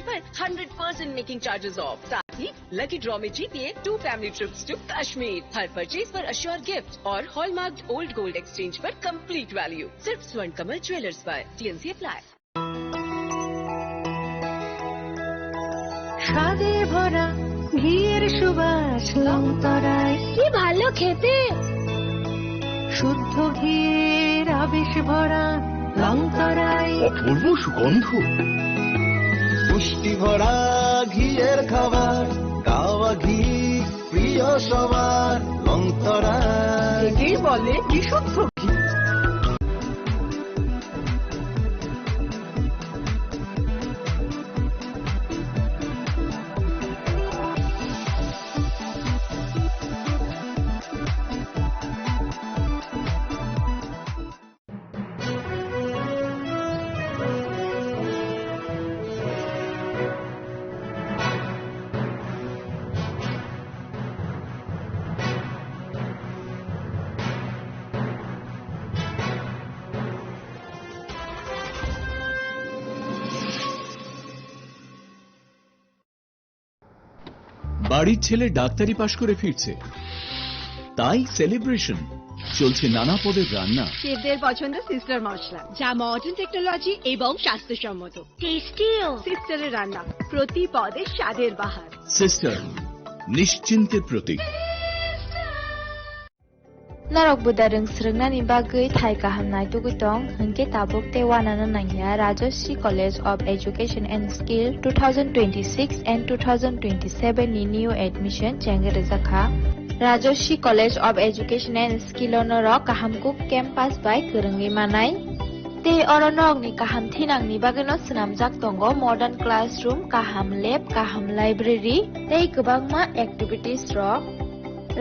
पर 100% making charges of. साथ ही lucky draw में जीतिए 2 फैमिली ट्रिप्स टू कश्मीर। हर परचेज पर अश्योर गिफ्ट और हॉलमार्क ओल्ड गोल्ड एक्सचेंज पर कंप्लीट वैल्यू। सिर्फ स्वर्ण कमल ज्वेलर्स पर। TNC apply. স্বাদে ভরা ঘিয়ের সুবাস লঙ্কারায় কি ভালো খেতে, শুদ্ধ ঘিয়ের আবেশ ভরা লঙ্কারায় অপূর্ব সুগন্ধ, পুষ্টি ভরা ঘিয়ের খাবার, গাওয়া ঘি প্রিয় সবার লঙ্কারায়। একেই বলে বিশুদ্ধ ঘি। বাড়ির ছেলে ডাক্তারি পাশ করে ফিরছে, তাই সেলিব্রেশন চলছে নানা পদের রান্না। শেফদের পছন্দ সিস্টার মশলা, যা মডার্ন টেকনোলজি এবং স্বাস্থ্যসম্মত। টেস্টিও সিস্টারের রান্না, প্রতি পদে স্বাদের বাহার। Sister, নিশ্চিন্তের Pratik. Narok budareng srengna ni bagai thai kahamnai tugutong hengke tabuk te wanana nangya Rajoshi College of Education and Skill 2026 and 2027 ni new admission chengge rezakha Rajoshi College of Education and Skill onoro kahamkuk campus by kerenggi manai te oronok ni kaham thinang ni bagano snamjak tongo modern classroom, kaham lab, kaham library tei kwbangma activities rok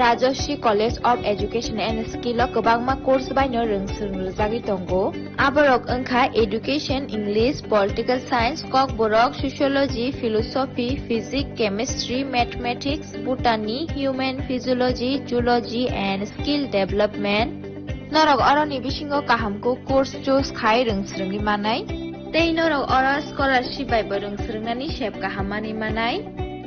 Rajoshi College of Education and Skill o kwbangma course baino rongsung rwjagui tongo. Aborok wngkha Education, English, Political Science, Kok Borok, Sociology, Philosophy, Physics, Chemistry, Mathematics, Botany, Human Physiology, Zoology and Skill Development. Norok oroni bisingo kahamko course choose khai rongsrungni manai. Tei norok oro scholarship bai bo rongsrungnani shep kahamani manai.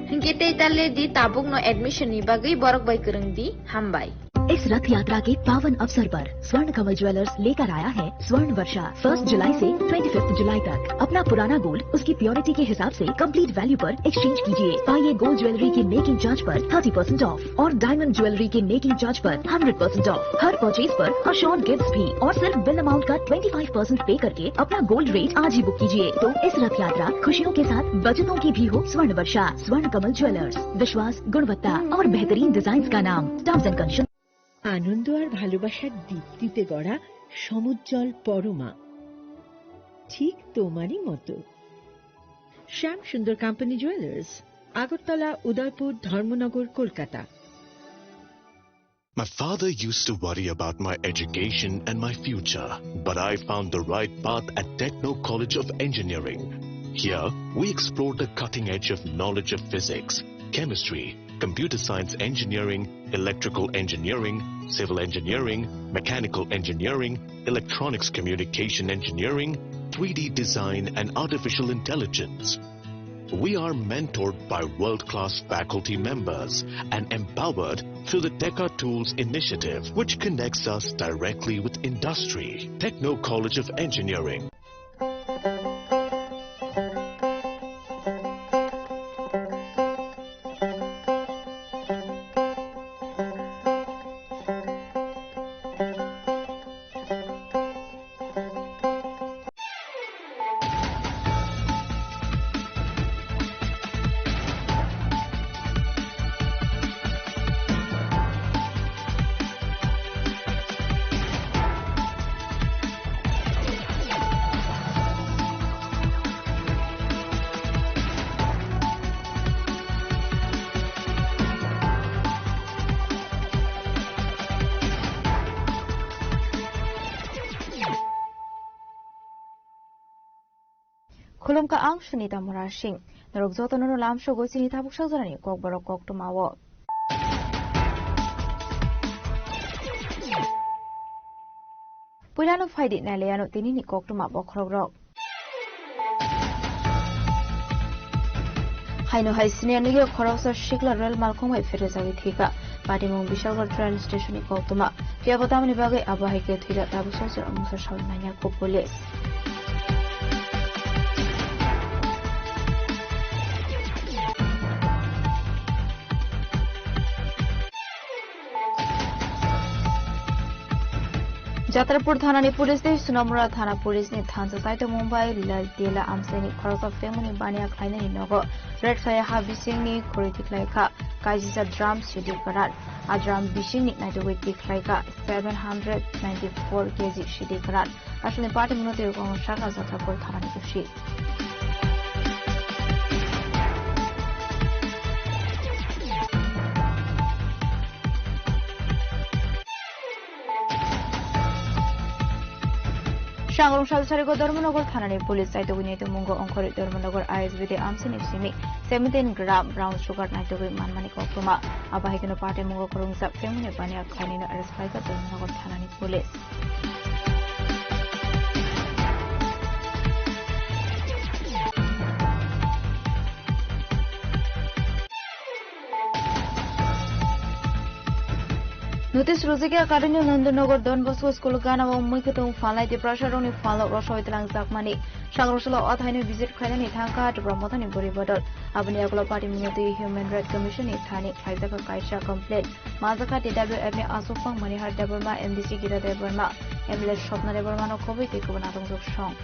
Hinge ताले दी Tabuk no admission नि बागै बरक by करंग दी हम by. इस रथ यात्रा के पावन अवसर पर स्वर्ण कमल ज्वेलर्स लेकर आया है स्वर्ण वर्षा 1 जुलाई से 25 जुलाई तक। अपना पुराना गोल्ड उसकी प्योरिटी के हिसाब से कंप्लीट वैल्यू पर एक्सचेंज कीजिए। पाइए गोल्ड ज्वेलरी की मेकिंग चार्ज पर 30% ऑफ और डायमंड ज्वेलरी के मेकिंग चार्ज पर 100% ऑफ। हर परचेज पर अश्योर्ड गिफ्ट्स भी और सिर्फ बिल अमाउंट का 25% पे करके अपना गोल्ड रेट आज ही बुक कीजिए। तो इस रथ यात्रा खुशियों के साथ बचतों की भी हो। स्वर्ण वर्षा, स्वर्ण कमल ज्वेलर्स, विश्वास, गुणवत्ता और बेहतरीन डिजाइन का नाम। Terms and conditions. আনন্দ আর ভালোবাসার দীপ্তিতে গড়া সমুজ্জ্বল পরমা, ঠিক তোমারই মতো। শ্যাম সুন্দর company jewellers, Agartala, Udaipur, Dharmanagar, Kolkata. My father used to worry about my education and my future, but I found the right path at Techno College of Engineering. Here, we explored the cutting edge of knowledge of physics, chemistry, computer science engineering, electrical engineering, civil engineering, mechanical engineering, electronics communication engineering, 3D design and artificial intelligence. We are mentored by world-class faculty members and empowered through the Teka Tools initiative, which connects us directly with industry. Techno College of Engineering. Khulum ka ang Sunita Murashing, narugzoto no lam shogo sinita bukshak zarani kok borok kok tumawo. Pulano faidi naleyano tinini kok tuma bokrogrok. Haino hai senior nige khoroksa shikla rail malkhomai fere jagi thika patimong Bishalgarh train station ikoktuma piabatamni bagai abahai ke thira tabu sosir amusar shawi manya ko police Jatrapur Thana ni police de Sunamura Thana police ni Thansa site Mumbai Lal Dela Amseni Khorosa family bania khaina ni nogo red fire ha bising ni khoriti klaika kaijisa drum cd karar a drum bising ni na dowe ti klaika 794 kg cd karar asle party munote ko shaka Jatrapur Thana ni kushi Shangrong Shalsarigo Dharmanagar Thanani police site Winito Mungo Onkori Dharmanagar ISB de Amsini Simi 17 gram brown sugar Naitogi Manmani Kokuma Abahikino Party Mungo Kurungsa Femini Bania Kanina arrest by the Dharmanagar Thanani police. Notice Rosika Academy Nandanagar Don Bosco School Gana Mukatong Falai the pressure on follow Rosho Itlang Zakmani Shangrosala Athani visit Kranani Tanka to Promotan Buribodor Abaniakula Party Minati Human Rights Commission Ithani Kaisaka Kaisha complaint Mazaka TWF Asufang Manihar Deburma MDC Gira Deburma Emile Shopna Deburmano Kovi Tekubanatong Shong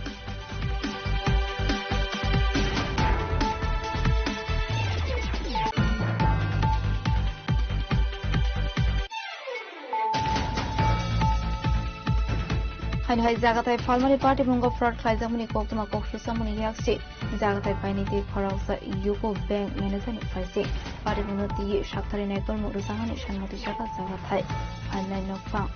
Hai Zagatai Falmani Party Mungo Fraud Kaizamuni Koktuma Kokshamuni Yaksi Zagatai Painiti Korausa Yuko Bank Manager Faisi Party Munoti Shaktari Nekor Murusangani Shanmati Shaka Zagatai Finally no found.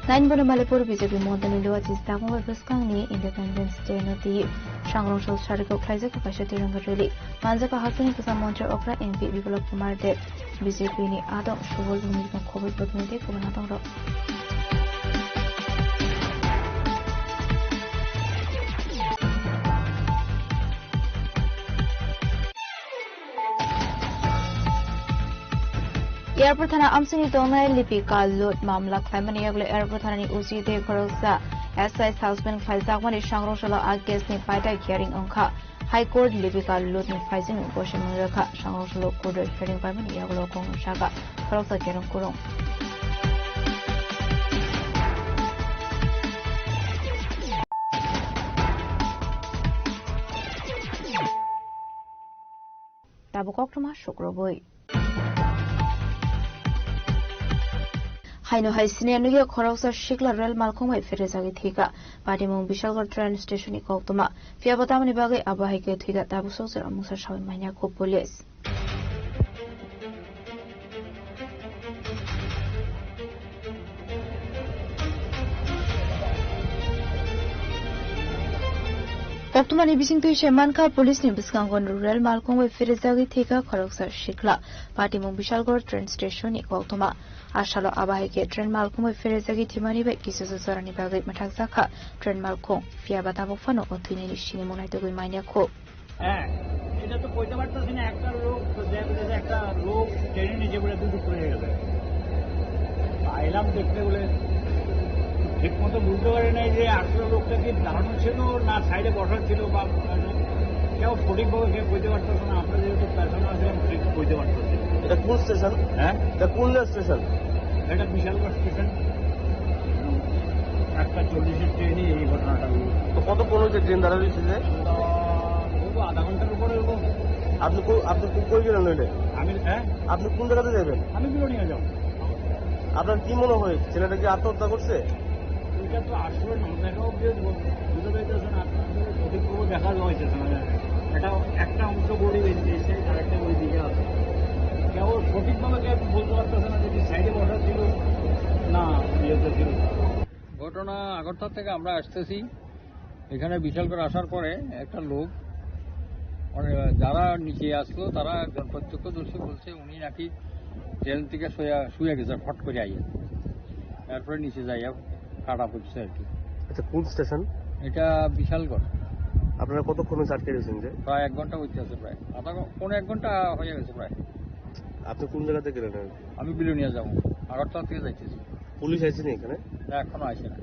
Nine Bonamalipur BJP Modern Luatis Damu Biskangni Independence Day Noti Shangrong Shal Shariko Kaisa Kakashatiranga Rili Manzaka Hasani Kusamontra Okra MP Biplab Kumar Dev BJP ni Adam Shuvol Bhumika Covid Bhumite Kubanatong Ro Airport Thana Amsini Donai Lipika Lot Mamla Climani Yagle Airport Thani Uzi de Korosa SI Husband Kaizakmani Shangrong Shala Agas ni Paita Hearing Onka High Court Lipika Lot ni Faising Boshin Muraka Shangrong Shala Court Hearing Pamani Yaglo Kong Shaka Korosa Kerong Kurong Tabukokma Shukroboi Haino hai senior nige khoroksa shikla rail malkhomai fere jagi thika patimong Bishalgarh train station ikoktuma piabatamni bagai abahai ke thika tabu sosir amusar shawi manya ko police Koptumani bising tu Shemanka police ni biskangon rail malkhomai fere jagi thika khoroksa shikla patimong Bishalgarh train station ikoktuma Ashalo Abahike train malkhomai fere jagi thimani be kisu zorani bagai mathak zakha train malkhom fia batabo fano othini shini monai to goi mania ko এটা তো কইতে পারতাছি না একটা লোক দেখলে যে একটা লোক ট্রেনে নিচে পড়ে দুটো পড়ে গেল আইলাম দেখতে বলে ঠিক মতো বুঝতে পারে নাই যে আসলে লোকটা কি দাঁড়ানো ছিল না সাইডে বসা ছিল বা কেউ সঠিকভাবে কেউ কইতে পারতাছে না আমরা যেহেতু প্যাসেঞ্জার ছিলাম ঠিক কইতে পারতাছি এটা কোন স্টেশন হ্যাঁ এটা কোন স্টেশন এটা বিশালগড় স্টেশন একটা 40-এর ট্রেনে এই ঘটনাটা তো কত কোন যে ট্রেন দাঁড়া রয়েছে যে আধা ঘন্টার উপরে আপনি কই গেলেন নইলে আমি হ্যাঁ আপনি কোন জায়গাতে যাবেন আমি বিরোনিয়া যাব আপনার কি মনে হয় ছেলেটা কি আত্মহত্যা করছে এটা তো আসলে না দেখা অবধি বুঝতে পারতেছেন আপনাদের সঠিকভাবে দেখা যাচ্ছে না এটা একটা অংশ বড়ি বেরিয়েছে আরেকটা ওই দিকে আছে কেউ সঠিকভাবে কেউ বলতে পারতেছে না যে সাইডে বসা ছিল না ইয়েতে ছিল ঘটনা আগরতলা থেকে আমরা আসতেছি এখানে বিশালগড় আসার পরে একটা লোক যারা নিচে আসলো তারা একজন প্রত্যক্ষদর্শী বলছে উনি নাকি ট্রেন থেকে শুয়ে গেছে ফট করে আইয়া, তারপরে নিচে যাইয়া কাটা পড়ছে আর কি। আচ্ছা, কোন স্টেশন এটা বিশালগড়। আপনারা কতক্ষণ আটকে গেছেন? যে প্রায় 1 ঘন্টা হইতে আছে, প্রায় পৌনে 1 ঘন্টা হয়ে গেছে প্রায়। আপনি কোন জায়গাতে গেলেন? আমি বিলোনিয়া যাবো, আগরতলা থেকে যাইতেছি। পুলিশ আইছে না এখানে? না, এখনো আইসে না।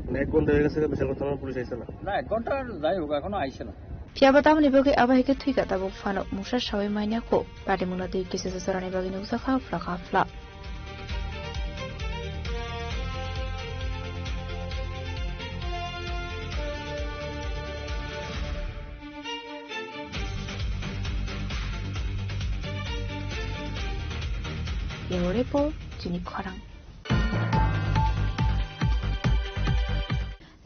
মানে 1 ঘন্টা হয়ে গেছে, বিশালগড় থানার পুলিশ আইছে না? না, 1 ঘন্টা যাই হোক, এখনো আইসে না। Piaba tamni bagi abahike thuika tabuk fano musha shawi mainya ko pati muna di kisi sasarani bagi ni usa khafla. Yang report jini khorang.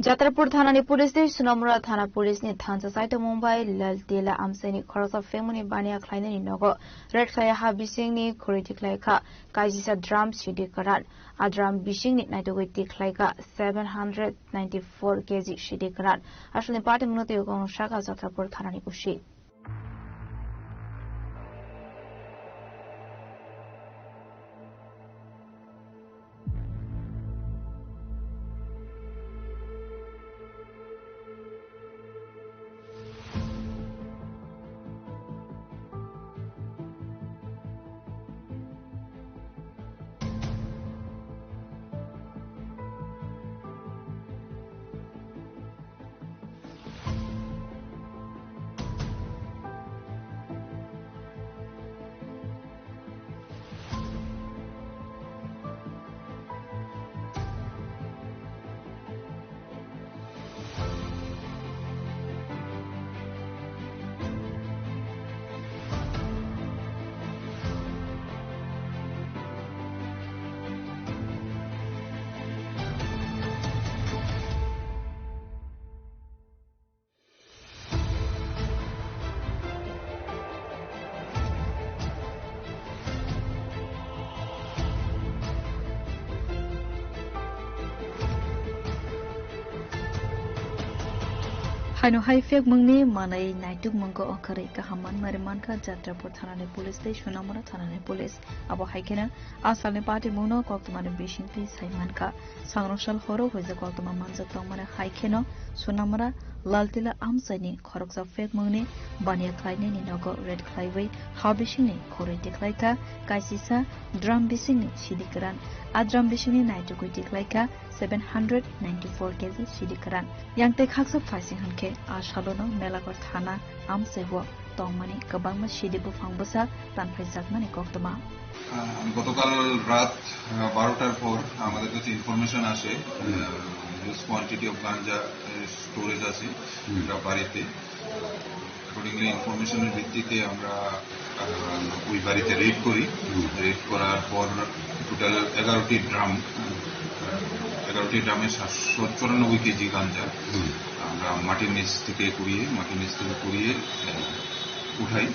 যাত্রাপুর থানানি পুলিশ নি সুনামুরা থানা পুলিশ নি থানসা সাইট মুম্বাই লালতেলা আমসাইনি খরসা ফেমনি বানিয়া খাইনানি নগো রেড খায়া হা বিসিং ni খরিটি খাইখা কাইজিসা ড্রাম সিডি কারান আদ্রাম বিসিং ni নাইতগৈ তিখাইখা 794 কেজি সিডি কারান আসলে পার্টি মুনতে গং শাখা যাত্রাপুর থানানি কুশি Haino haifek mungni manai naituk mungko okare kahaman mariman ka jatrapur thanane police te sunamura thanane police abo haikena asalne party mungno koktumane bishin pi saiman ka sangrosal horo hoje koktuma manja tongmane haikeno sunamura laltila amsani khoroksa fek mungni bania khlaine ni nogo red khlaiwei habishini khore tiklaika kaisisa drum bisini sidikran adram bisini naituk tiklaika 794 kg sidikaran yang te khaksa faising hanke ashalono melakor thana amsewo tongmani kabangma sidibu fangbasa tanfaisak mani koktoma গতকাল রাত 12টার পর আমাদের কাছে information আসে huge quantity of ganja storage আছে বাড়িতে। Accordingly ইনফরমেশনের ভিত্তিতে আমরা ওই বাড়িতে রেড করি। রেড করার পর টোটাল 11টি ড্রামে 794 কেজি গাঞ্জা আমরা মাটির নিচ থেকে কুড়িয়ে উঠাই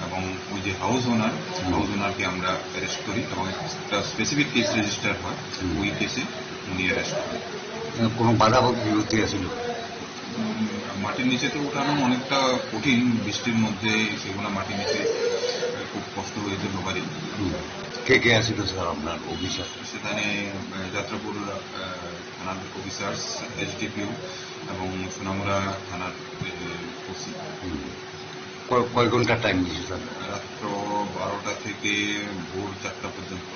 এবং ওই যে হাউস ওনারকে আমরা অ্যারেস্ট করি এবং একটা স্পেসিফিক কেস রেজিস্টার হয়, ওই কেসে উনি অ্যারেস্ট করেন। কোনো বাধা বিরতি আছিল? মাটির নিচে তো উঠানো অনেকটা কঠিন, বৃষ্টির মধ্যে সেগুলো মাটির নিচে খুব কষ্ট হয়েছে সবারই। কে কে আসছিল স্যার আপনার অফিসার? সেখানে যাত্রাপুর থানার অফিসার, এসডিপিও এবং সোনামুড়া থানার ওসি। কয় ঘন্টার টাইম দিয়েছে স্যার? রাত্র 12টা থেকে ভোর 4টা পর্যন্ত।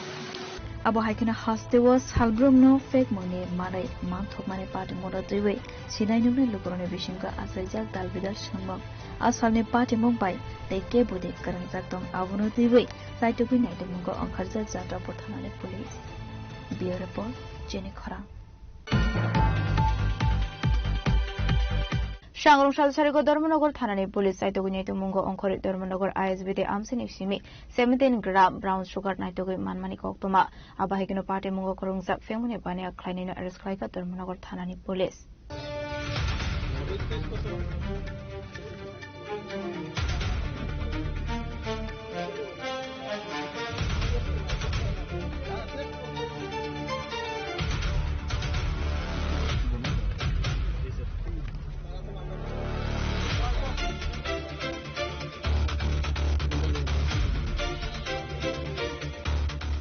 abo haikena hastewa salbrumno fake money marai manthok mane party moda dewe sinai numne lukorone bishinga asaijak dalbidar sangmok asalne party mumbai teke bode karangjak tong abuno dewe saitobi naite mungo angkharja jatra pothanane police bureau report jeni khara Shangrong Shalsarigo Dharmanagor Thanani Police Saitoguni to Mungo Onkori Dharmanagor ISBD Amsini Simi 17 gram brown sugar Naitogi Manmani Koktoma Abahikino Party Mungo Korungzak Femuni Bania Kleinina Erisklaika Dharmanagor Thanani Police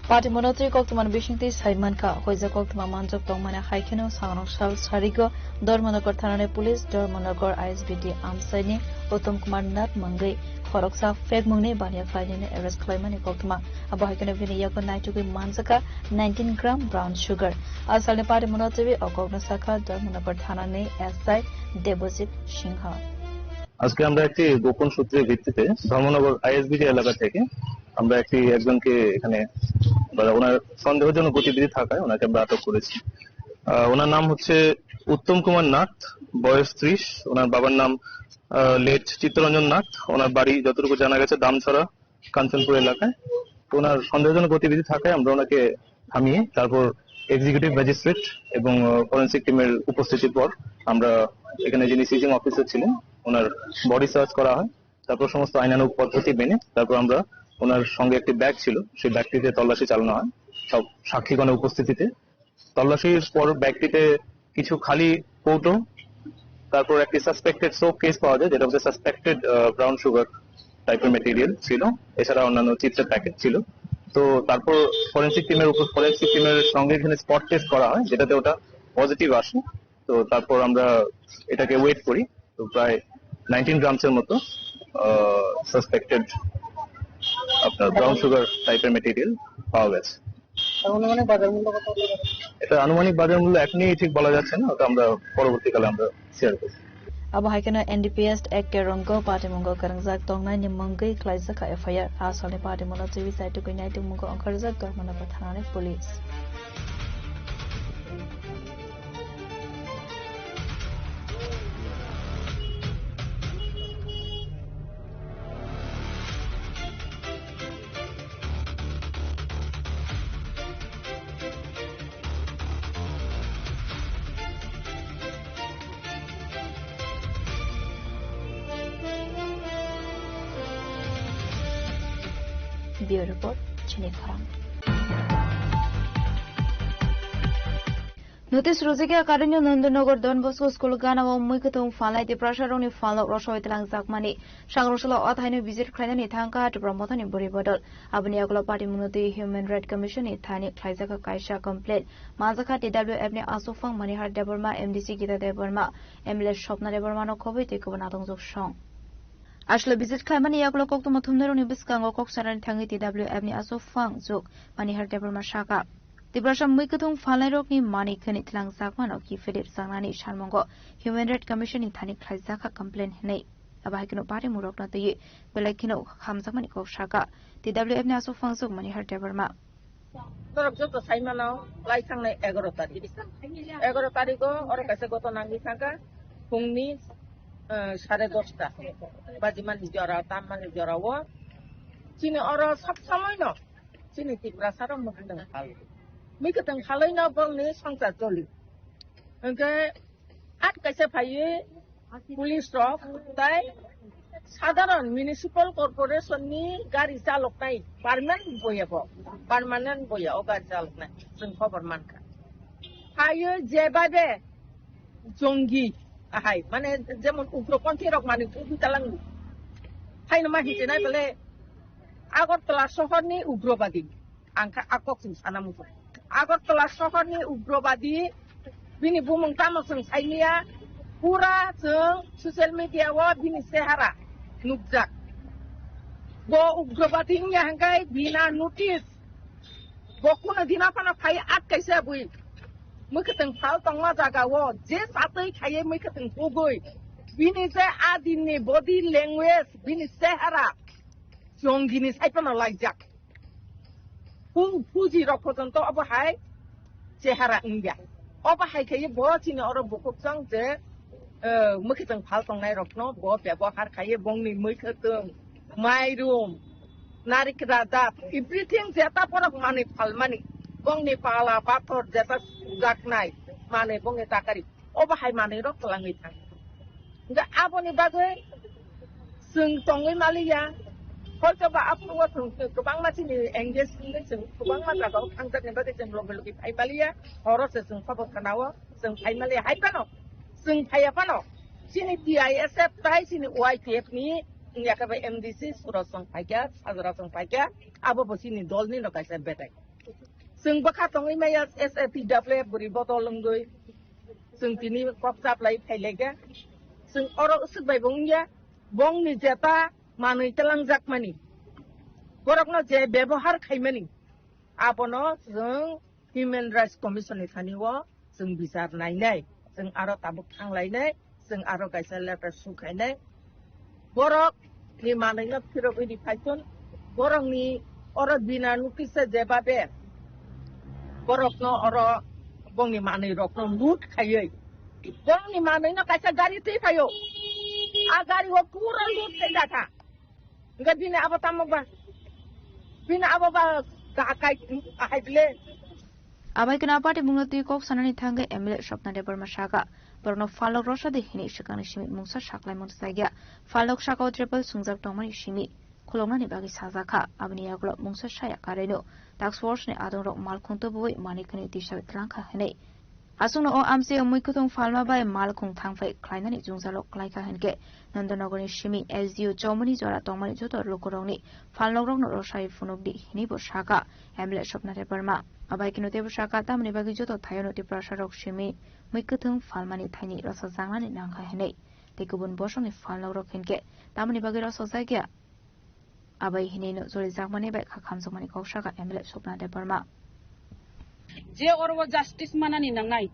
Party Monotri Koktuman Bishinti Saimanka, who is a Koktuma Manjok Tongmana Haikino, Sanok Shal Sarigo, Dormonogor Tanane Police, Dormonogor ISBD Amsani, Otom Kumandat Mangai, Horoksa, Fed Muni, Banya Flying, Eres Clayman, Koktuma, Abahakana Vinayako Naituki Manzaka, 19 gram brown sugar. Asal Party Monotri, Okognosaka, Dormonogor Tanane, SI, Deposit Shinha. আজকে আমরা একটি গোপন সূত্রের ভিত্তিতে ধর্মনগর আইএসবিডি এলাকা থেকে আমরা একজনকে এখানে ওনার সন্দেহজনক গতিবিধি থাকায় ওনাকে আমরা আটক করেছি। ওনার নাম হচ্ছে উত্তম কুমার নাথ, বয়স 30। ওনার বাবার নাম লেট চিত্তরঞ্জন নাথ। ওনার বাড়ি যতটুকু জানা গেছে দামছড়া কাঞ্চনপুর এলাকায়। ওনার সন্দেহজনক গতিবিধি থাকায় আমরা ওনাকে থামিয়ে তারপর এক্সিকিউটিভ ম্যাজিস্ট্রেট এবং ফরেনসিক টিমের উপস্থিতির পর আমরা এখানে যিনি সিজিং অফিসার ছিলেন ওনার বডি সার্চ করা হয়। তারপর সমস্ত আইনানুগ পদ্ধতি মেনে তারপর আমরা ওনার সঙ্গে একটি ব্যাগ ছিল, সেই ব্যাগটিতে তল্লাশি চালানো হয় সব সাক্ষীগণের উপস্থিতিতে। তল্লাশির পর ব্যাগটিতে কিছু খালি কৌটো, তারপর একটি সাসপেক্টেড সোপ কেস পাওয়া যায়, যেটা হচ্ছে সাসপেক্টেড ব্রাউন সুগার টাইপের মেটেরিয়াল ছিল। এছাড়া অন্যান্য চিপসের প্যাকেট ছিল। তো তারপর ফরেনসিক টিমের সঙ্গে এখানে স্পট টেস্ট করা হয়, যেটাতে ওটা পজিটিভ আসে। তো তারপর আমরা এটাকে ওয়েট করি। তো প্রায় 19 গ্রামসের মতো সাসপেক্টেড আপনার ব্রাউন সুগার টাইপের মেটেরিয়াল পাওয়া গেছে। এটা আনুমানিক বাজার মূল্য এখনই ঠিক বলা যাচ্ছে না, ওটা আমরা পরবর্তীকালে আমরা শেয়ার করব। Abahakana NDPS Ekke Rongo Party Mungo Karangjak Tongnai ni Mungai Klaisaka FIR Asale Party Mono TV site to United Mungo Onkarzak Dormana Pathane Police. Bureau Report, Chinikham. Notice Rosika Karinyo Nandanagar Don Bosco School Gana Mukatum Falai the Prasharoni Fallout Rosho Itlang Zakmani, Shangroshala Othani visit Kranani Tanka to promote an Buri Bodol, Abaniagola Party Munoti Human Rights Commission, Ithani, Klaisaka Kaisha complaint, Mazaka TWF Asofang Manihar Deborma, MDC Gita Deborma, Emile Shopna Debormano Kovi, Tekovanatons of Shong. Ashla visit Klamani Yaglo Kok to Matumero Nibiskango Koksaran Tangi TWF ni Asofang Zuk, Manihar Deborma Shaka. The Brasham Mikatum Falerok ni Mani Kanit Lang Zakman of Ki Philip Sangani Sharmongo, Human Rights Commission in Tani Klaisaka complaint Hene. Abahikino Party Murok not the Belakino Hamzamaniko Shaka, TWF Naso Fangzuk Manihar Deborma. Just Simano, like an Egorotari. Egorotarigo or Casagoto Nangisaka, Pungni, Sharedosta, Bajiman Jora, Taman Jorawa, Chini Oro Sapsamino, Chini Brasara Mukan. Mikatam Halina Bongni Santa Jolly. Okay, at Casapaye, police stop, die, Southern Municipal Corporation ni Gari Saloknai, Permanent Boya, Oga Saloknai, some Covermanka. Haye Jebabe, Jongi, a high, Mane Demon Uproconti of Mani Talang. Hainamahitina Bele, I got the last Sohoni Ugrobadi, Anka Akoxin Sanamuto. I got the last Sohoni Ugrobadi, Bini Bumung Tamason, Sainia, Pura, social media, Bini Sahara, Nukzak. Go Ugrobadi Yangai, Bina notice. Bokuna Dinapana Pai Akaisabui. Mukatan Paltong Mazaga, just after I make it in Pugui. Bini say Adini body language, Bini Sahara. Jonginis, I don't like Jack. Fuji Rokotanto over high, Sahara India. Over high, Kay bought in or book song there. Mukatan Paltong Nairokno, Bob, Yabahar Kaye Bongni, Mukatum, my room, Narikada, everything that up of money, Palmani, Bongni Pala, Pator, Zetas, Black Night, Mane Bongi Takari, over high money, rock language. The Aboni Bagway, Sung Tongi Malia. Also, afterwards, to Bangmatin engaged in Bangmata, Antak and Batis Global Ibalia, or Rosses and Papa Kanawa, some Himalaya Hypano, some Hayapano, CNTISF price in YTF me, in Yakaba MDC, Surasong Paga, Azarasong Paga, Abobosini Dolni, like I said better. जों बखा तङै माया SAPW बुरि बदल लंगै जों दिनै कपजाब लाई फाइलेगा जों अर उसबाय बंगिया बं नि जेता मानै तलां जाकमानि बरकनो जे व्यवहार खायमानि आबनो जों ह्यूमन राइट्स कमिशन नि थानिव जों बिचार नायनाय जों आरो ताबुक थांलायनाय जों आरो गायसा लेटार सुखायनाय बरक नि मानैनो फिरगैनि फायथन बरकनि अर बिना नुकिसे जेबाबे बरकनो अर बंनि मानै रकनो लुट खायै बंनि मानैनो गायसा गारि दै फायो आ गारि वो पूरा लुट खाय जाथा enggak bina apa tamu ba bina apa ba gakai ahaible abai kana party bungati kok sanani thangge emle shopna de barma shaka borno falok rosha de hini shikani shimi mungsa shaklai mon saigya falok shaka triple sungjak tongmani shimi khulongna ni bagi sajaka abni aglo mungsa shaya kareno task force ne adong rok mal khungto boi manikani tisha trangkha hene asungno o amse muikutong falma bai mal khung thangfai khlainani jungjalok klaika henke nandonogoni shimi SDO chomani jora tongmani joto lokorongni falnogrokno rosai funokdi hini bo shaka emle shopna de barma abai kinote bo shaka tamni bagi joto thayonoti prasarok shimi muikutong falmani thaini rosa janglani nangkha hene tekubun bosoni falnogrok henke tamni bagi rosa jaigya abai hinino jori jagmani bai khamjomani kokshaka emle shopna de barma जे और वो justice मानानी नंगाई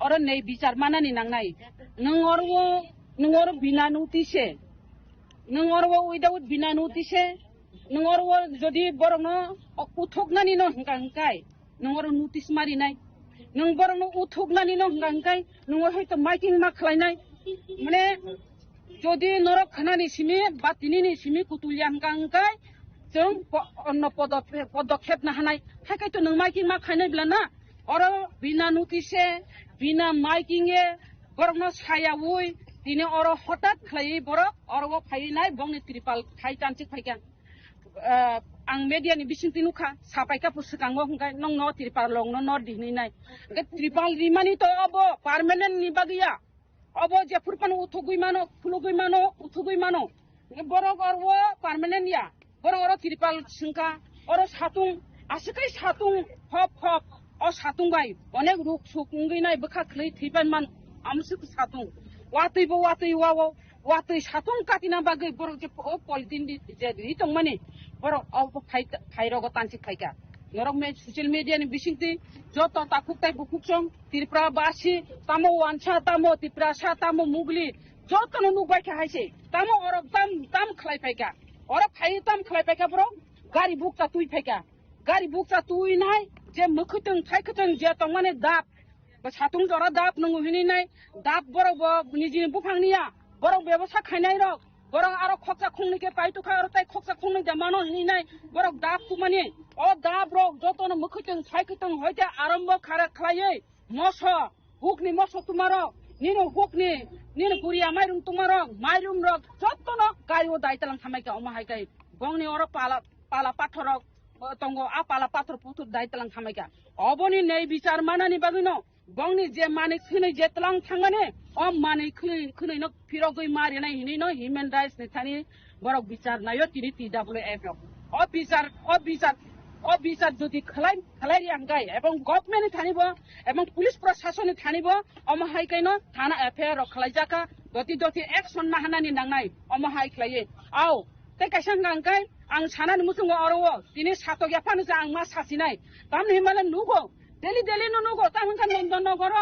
और नई विचार मानानी नंगाई नंग और बिना नोटिसे नंग और वो विदाउट बिना नोटिसे नंग और वो जदि बरनो उथोगनानी न हंगांगाय नंग और नोटिस मारी नाय नंग बरनो उथोगनानी न हंगांगाय नंग हयतो माइकिंग मा खलायनाय माने जदि नरक खानानि सिमी बातिनि सिमी कुतुलिया हंगांगाय जों अन्न पदक्षेप ना हानाय हायकायतो नों माइकिं मा खायनायब्ला ना और बिना नोटिसे बिना माइकिंग ए बरनो सायावै दिने और हठात खलायै बरक और वो फायनाय बंनि त्रिपाल थाय तानसे फायगा आं मेडियानि बिसिंति नुखा सापायका पुसकांगो हंगाय नंग न त्रिपाल लंनो न दिहनिनाय त्रिपाल रिमानि तो अब पार्मानेन्ट नि बागिया अब जेफुरपान उथुगै मानो बरक और वो पार्मानेन्ट या बरक और त्रिपाल सिंका और सातुं आसिकै सातुं हप और सातुं बाय अनेक रुक सुकुंगैनाय बखा खलै थैबान मान आमसु सातुं वातैबो वातै सातुं काटिना बागै बरक जे पलिटिन जे रितंग माने बरक अब फाइरगो तानसि फाइका नरक मे सोशल मीडिया नि बिसिंति जत ताकुकताय बुकुकसं त्रिपुरा बासी तामो वानसा तामो त्रिपुरासा तामो मुगली जतनो नुबायखा हायसे तामो और ताम खलाय फाइका और फाइ ताम खलाय फाइका बरक गारि बुकता तुइ फाइका गारि बुकता तुइ नाय जे मखुतों थायखुतों जे तंमाने दाब सातुं जरा दाब नंगु हिनिनाय दाब बरक निजि बुफांनिया बरक व्यवस्था खायनाय रक बरक आरो खक्सा खुंनिके पाइतुखा और ताय खक्सा खुंनि दामानो हिनिनाय बरक दाब कुमानि ओ दाब रक जतनो मखुतों थायखुतों हयते आरम्भ खालायै मस हुकनि मस तुमारो निनो हुकनि निनो गुरिया माइरुं तुमारो माइरुं रक जतनो गारिओ दायतलां थामायका अमाहायकाय गंनि और पाला पाथरक तंगो आ पाला पाथर पुथुर दायतलां थामायका अबनि नै बिचार मानानि बागिनो गंनि जे माने खनै जेतलां थांगाने अ माने खनै न फिरगै मारिनाय हिनै न ह्यूमन राइट्स नि थानि बरक बिचार नायो तिनि TWF अ बिचार जदि खलाय रियांगाय एवं गभर्नमेन्ट थानिबो एवं पुलिस प्रशासन थानिबो अमहायकैनो थाना एफआईआर खलायजाका दति एक्शन नाहानानि नांनाय अमहाय खलायै आव ते कायसां गांगाय आं सानानि मुसुंगो अरवो दिनै सातग्या फानो जा आं मा सासिनाय ताम हिमाले नुगो डेली नुगो तामखा नन्दनगर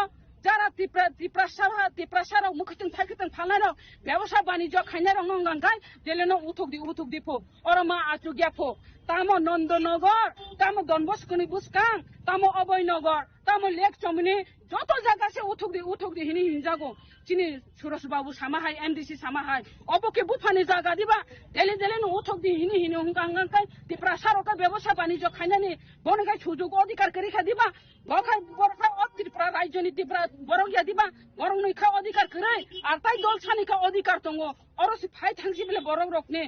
जारा तिप्रासाराव मुखितों थायखुतों फालायनो व्यवसाय बाणिज्य खायनाय रंग गांगाय डेलिनो उथुक दिफो और मा आचुग्या फो तामो नन्दनगर तामो दनबस्कनि बुसकां तामो अभयनगर तामो लेक चमनि जत जागा से उथुक दि हिनि हिनजागो चिनि सुरस बाबू सामाहाय MDC सामाहाय अबके बुफानि जागा दिबा डेली नो उथुक दि हिनि हुंगांगाय तिप्रासारका व्यवसाय बाणिज्य खायनानि बनगाय सुजुग अधिकार करिखा दिबा बखाय बरखा त्रिपुरा राज्यनि त्रिपुरा बरंगिया दिबा बरंनिखा अधिकार करे आर ताय दल सानिखा अधिकार दंगो अरसि फाय थांसि बेले बरं रकने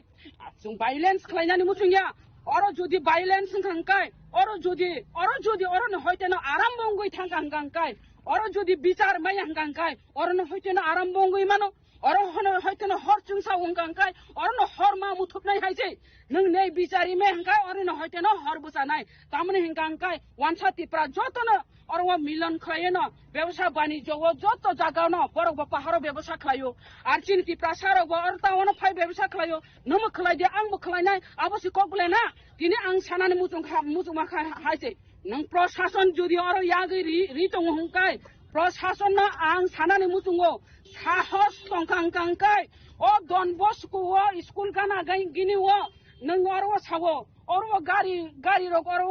जों भाइलेन्स खालायनानि मुसुंगिया और जदि भाइलेन्स खांकाय और जदि और न हयते न आराम बंगै थांगांगाय और जदि बिचार माय हांगांगाय और न हयते न आराम बंगै मानो अरो हयतो हर चुंसा उंगांकाय अरो हर मा मुथुबनाय हायजे नों नै बिचारि मे हंकाय अरो हयतो हर बुसानाय तामने हंगांकाय वानसा तिप्रा जतनो अरो मिलन खलायनो व्यवसाय वाणिज्य वो जत जागानो बरब पाहारो व्यवसाय खलायो आर चिन तिप्रा सारो अरो तावनो फाय व्यवसाय खलायो नम खलायदे आंबो खलायनाय आबोसि कगलेना दिनै आं सानानै मुजुमा हायजे नों प्रशासन जुदि अरो यागै रितंग हंकाय प्रशासन आं सानानै मुजुंगो साहस तंकांकांकाय ओ डन बस्को स्कूल गाना गिनिओ नों अरो सावो अरो गारि रो अरो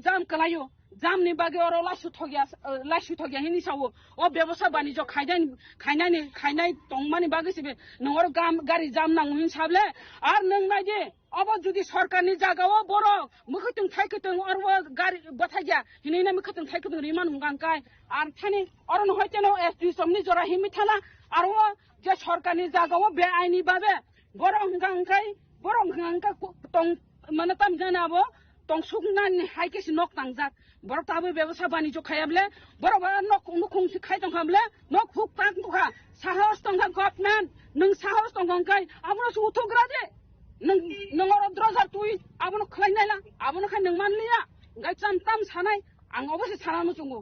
जाम कलायो जामनि बागे अरो लासु थगिया हिनि सावो ओ व्यवसाय वाणिज्य खायनाय तंमानि बागे सिबे नों अरो गारि जाम नांगौ हिसाबले आर नों नायदे अब जुदि सरकारनि जागाव बर मुखैथों थाइखैथों अरो गारि बथागिया हिनैना मुखैथों थाइखैथों रिमान हुंगांकाय आर थानि अरो हयतेनो एसडी समनि जरा हिमिथाना आरो जे सरकारनि जागाव बे आइनि बाबे बर हुंगांकाय तंग माने ताम जानाबो तंसुगनानि हाइकेस नक तांजाक बर ताबो व्यवसाय वाणिज्य खायाबले बर नक नुखुंसि खायतों हाबले नक हुक ताक दुखा साहस तंगा गभर्नमेन्ट नों साहस तंगांकाय आबनो सुथुग्रा दे नों अरो द्रजार तुइ आबनो खलायनायला आबनो खाय नों मानलिया गाय चामताम सानाय आं अबसे साना मुजुंगो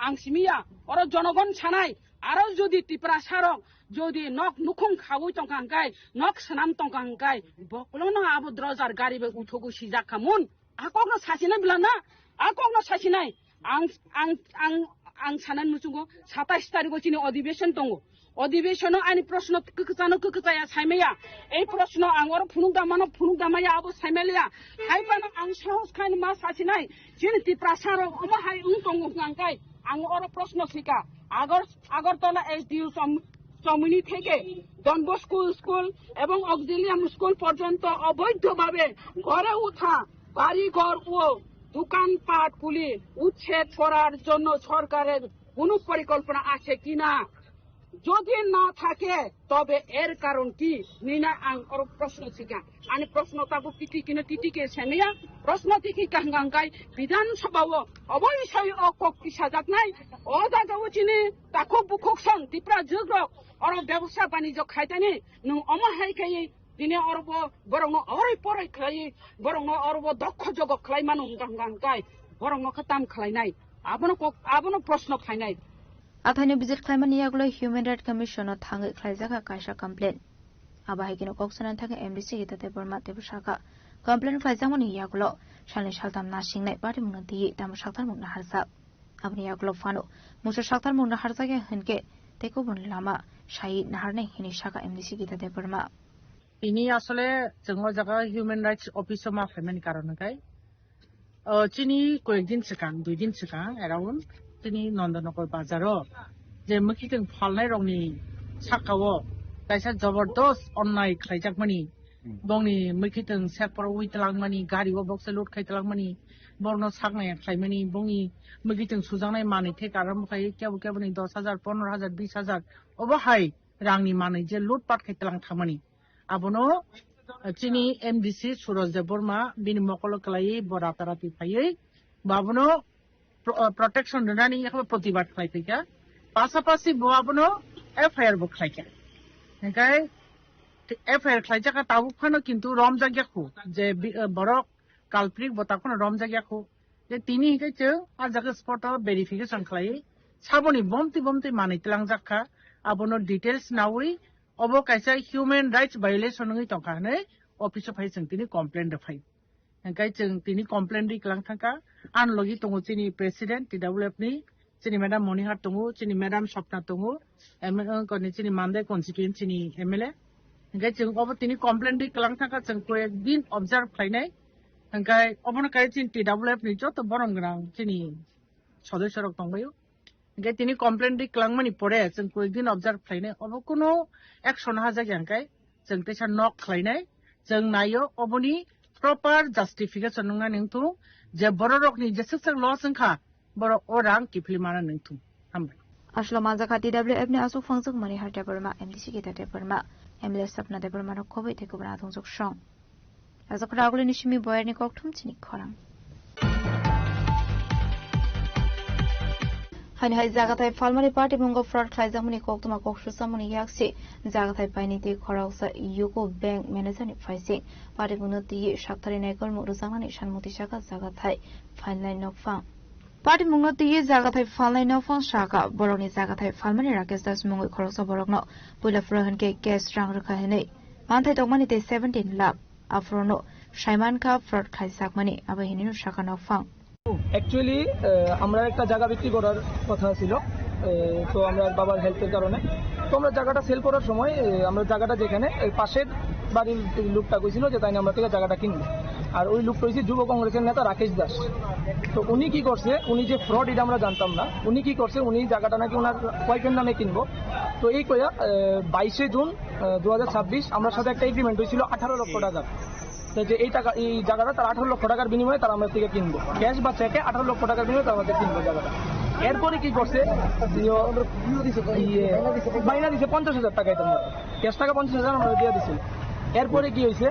आं सिमिया अरो जनगण सानाय आरो जुदि तिप्रा सारक जुदि नक नुखुं खावै तंकांकाय नक सनाम तंकांकाय बकलनो आबो द्रजार गारिबे उथोगु सिजाखामुन आकगनो सासिनाय बिलाना आकगनो सासिनाय आं सानान मुजुंगो 27 तारिख चिनि अधिवेशन दङ अधिवेशन आनि प्रश्न ककजाया साइमेया ए प्रश्न आं अरो फुनुगदामाया आबो साइमेलिया हाइबानो आं साहस खानि मा सासिनाय जिन तिप्रा सारक अमा हाइ दङ गांकाय आं अरो प्रश्न सिका আগরতলা এসডিউ চমুনি থেকে ডনবস্কো স্কুল এবং অক্সিলিয়াম স্কুল পর্যন্ত অবৈধভাবে গড়ে ওঠা বাড়িঘর ও দোকানপাট গুলি উচ্ছেদ করার জন্য সরকারের কোনো পরিকল্পনা আছে কিনা যদি না থাকে তবে এর কারণ কি নিনা আং অর প্রশ্ন শিকা আনি প্রশ্ন তাবু টিটিকে সেমিয়া প্রশ্ন টিকি কাঙ্গাঙ্গাই বিধানসভাও অবশ্যই অকক্তি সাজাকনাই ও জাগাও চিনি তাকো বুককসং তিপ্রা জগ্র অর ব্যবসা বাণিজ্য খাইতানি নং অমহাইকাই দিনে অরব বরং অরই পরই খাই বরং অরব দক্ষ জগ খাই মানু গাঙ্গাঙ্গাই বরং খতাম খাইনাই আবনো প্রশ্ন খাইনাই Athani visit Climate Yaglo Human Rights Commission of Thang Klaizaka Kasha complaint. Abahikino Coxon and Tang MDC at the Burma Tebusaka. Complaint Klaizamoni Yaglo, Shani Shaltam Nashing Night Party Munati, Damashatan Muna Harsa. Abni Yaglo Fano, Musa Shatan Muna Harsaka Henke, take over Lama, Shai Naharne, Hinishaka MDC at the Burma. Ini asole Jangwajaga Human Rights Officer of Femin Karanakai. Chini Koedin Sekan, Duidin Sekan, around. তিনি নন্দনগর বাজারও যে মুখিতং ফলনাই রংনি সাকাও কাইসা জবরদস্ত অন্যায় খাইজাকমানি বংনি মুখিতং সেকপর উইতলাংমানি গাড়িও বক্সে লুট খাইতলাংমানি বর্ণ সাকনাय খাইমানি বংনি মুখিতং সুজাंनाय मानै थे आराम खाय केबनि 10000 15000 20000 अबहाय रांनि मानै जे लुट पाट खाइतलां थामानि आबनो चिनि एमडीसी सुरज दे बर्मा बिनि मकल कलाई बराताराति फायै बाबनो protection dunani yakho protibat khlaika pasapasi boabno FIR bo khlaika enkai FIR khlaika ka tabu khano kintu romjagya khu je borok culprit botakhono romjagya khu je tini hikai che ajaga spot verification khlai saboni bomti manai tlangjakha abono details nauri obo kaisa human rights violation ngi tongka ne office of high tini complaint defai enkai cheng tini complaint ri klang thangka anlogi tongo chini president TWF ni chini madam Monihar tongo chini madam Swapna tongo koni chini Mandai constituent chini MLA enkai cheng obo tini complaint ri klang thangka cheng ko ekdin observe khlainai enkai obono kai chini TWF ni joto borong grang chini সদস্য rock tongbayo enkai tini complaint ri klangmani pore cheng ko ekdin observe khlainai obo kono action haja enkai cheng tesa nok khlainai cheng nayo oboni proper justification nunga ningtu je borok ni je sik lo sangkha borok orang kiplimana ningtu hambai Ashlo Mazaka TWF ni asu fangsuk mani harta Burma MDC kita te Burma MLA Sapna de Burma ro kobai te kubra thungsuk shong azakra agule nishimi boyer ni kokthum chini khorang Hani hai jagatai falmani party mungo fraud khlaijamuni koktuma koksusamuni yaksi jagatai painiti khorausa yuko bank manager ni faising party munoti shaktari naikol muruzamani shanmuti shaka jagatai finline nokfang party munoti jagatai finline nokfang shaka boroni jagatai falmani rakesh das mungo khorausa borokno puila frohan ke cash rang rakha hene manthai tokmani te 17 lakh afrono shaiman ka fraud khlaijamani abahini shaka nokfang actually আমরা একটা জায়গা বিক্রি করার কথা ছিল তো আমরা বাবার হেল্পের কারণে তো আমরা জায়গাটা সেল করার সময় আমরা জায়গাটা যেখানে পাশের বাড়ির লোকটা কইছিল যে তাই আমরা থেকে জায়গাটা কিনবো আর ওই লোকটা হচ্ছে যুব কংগ্রেসের নেতা রাকেশ দাস তো উনি কি করছে উনি যে ফ্রড এটা আমরা জানতাম না উনি কি করছে উনি জায়গাটা নাকি ওনার ওয়াইফের নামে কিনবো তো এই কইয়া 22 জুন 2026 আমার সাথে একটা এগ্রিমেন্ট হয়েছিল 18 লক্ষ টাকা যে এই টাকা এই জায়গাটা তার 18 লক্ষ টাকার বিনিময়ে তারা আমাদের থেকে কিনবো ক্যাশ বা চেকে 18 লক্ষ টাকার বিনিময়ে তারা আমাদের কিনবো জায়গাটা এরপরে কি করছে বাইনা দিছে 50,000 টাকা এটার মধ্যে ক্যাশ টাকা 50,000 আমরা দিয়ে দিছিল এরপরে কি হয়েছে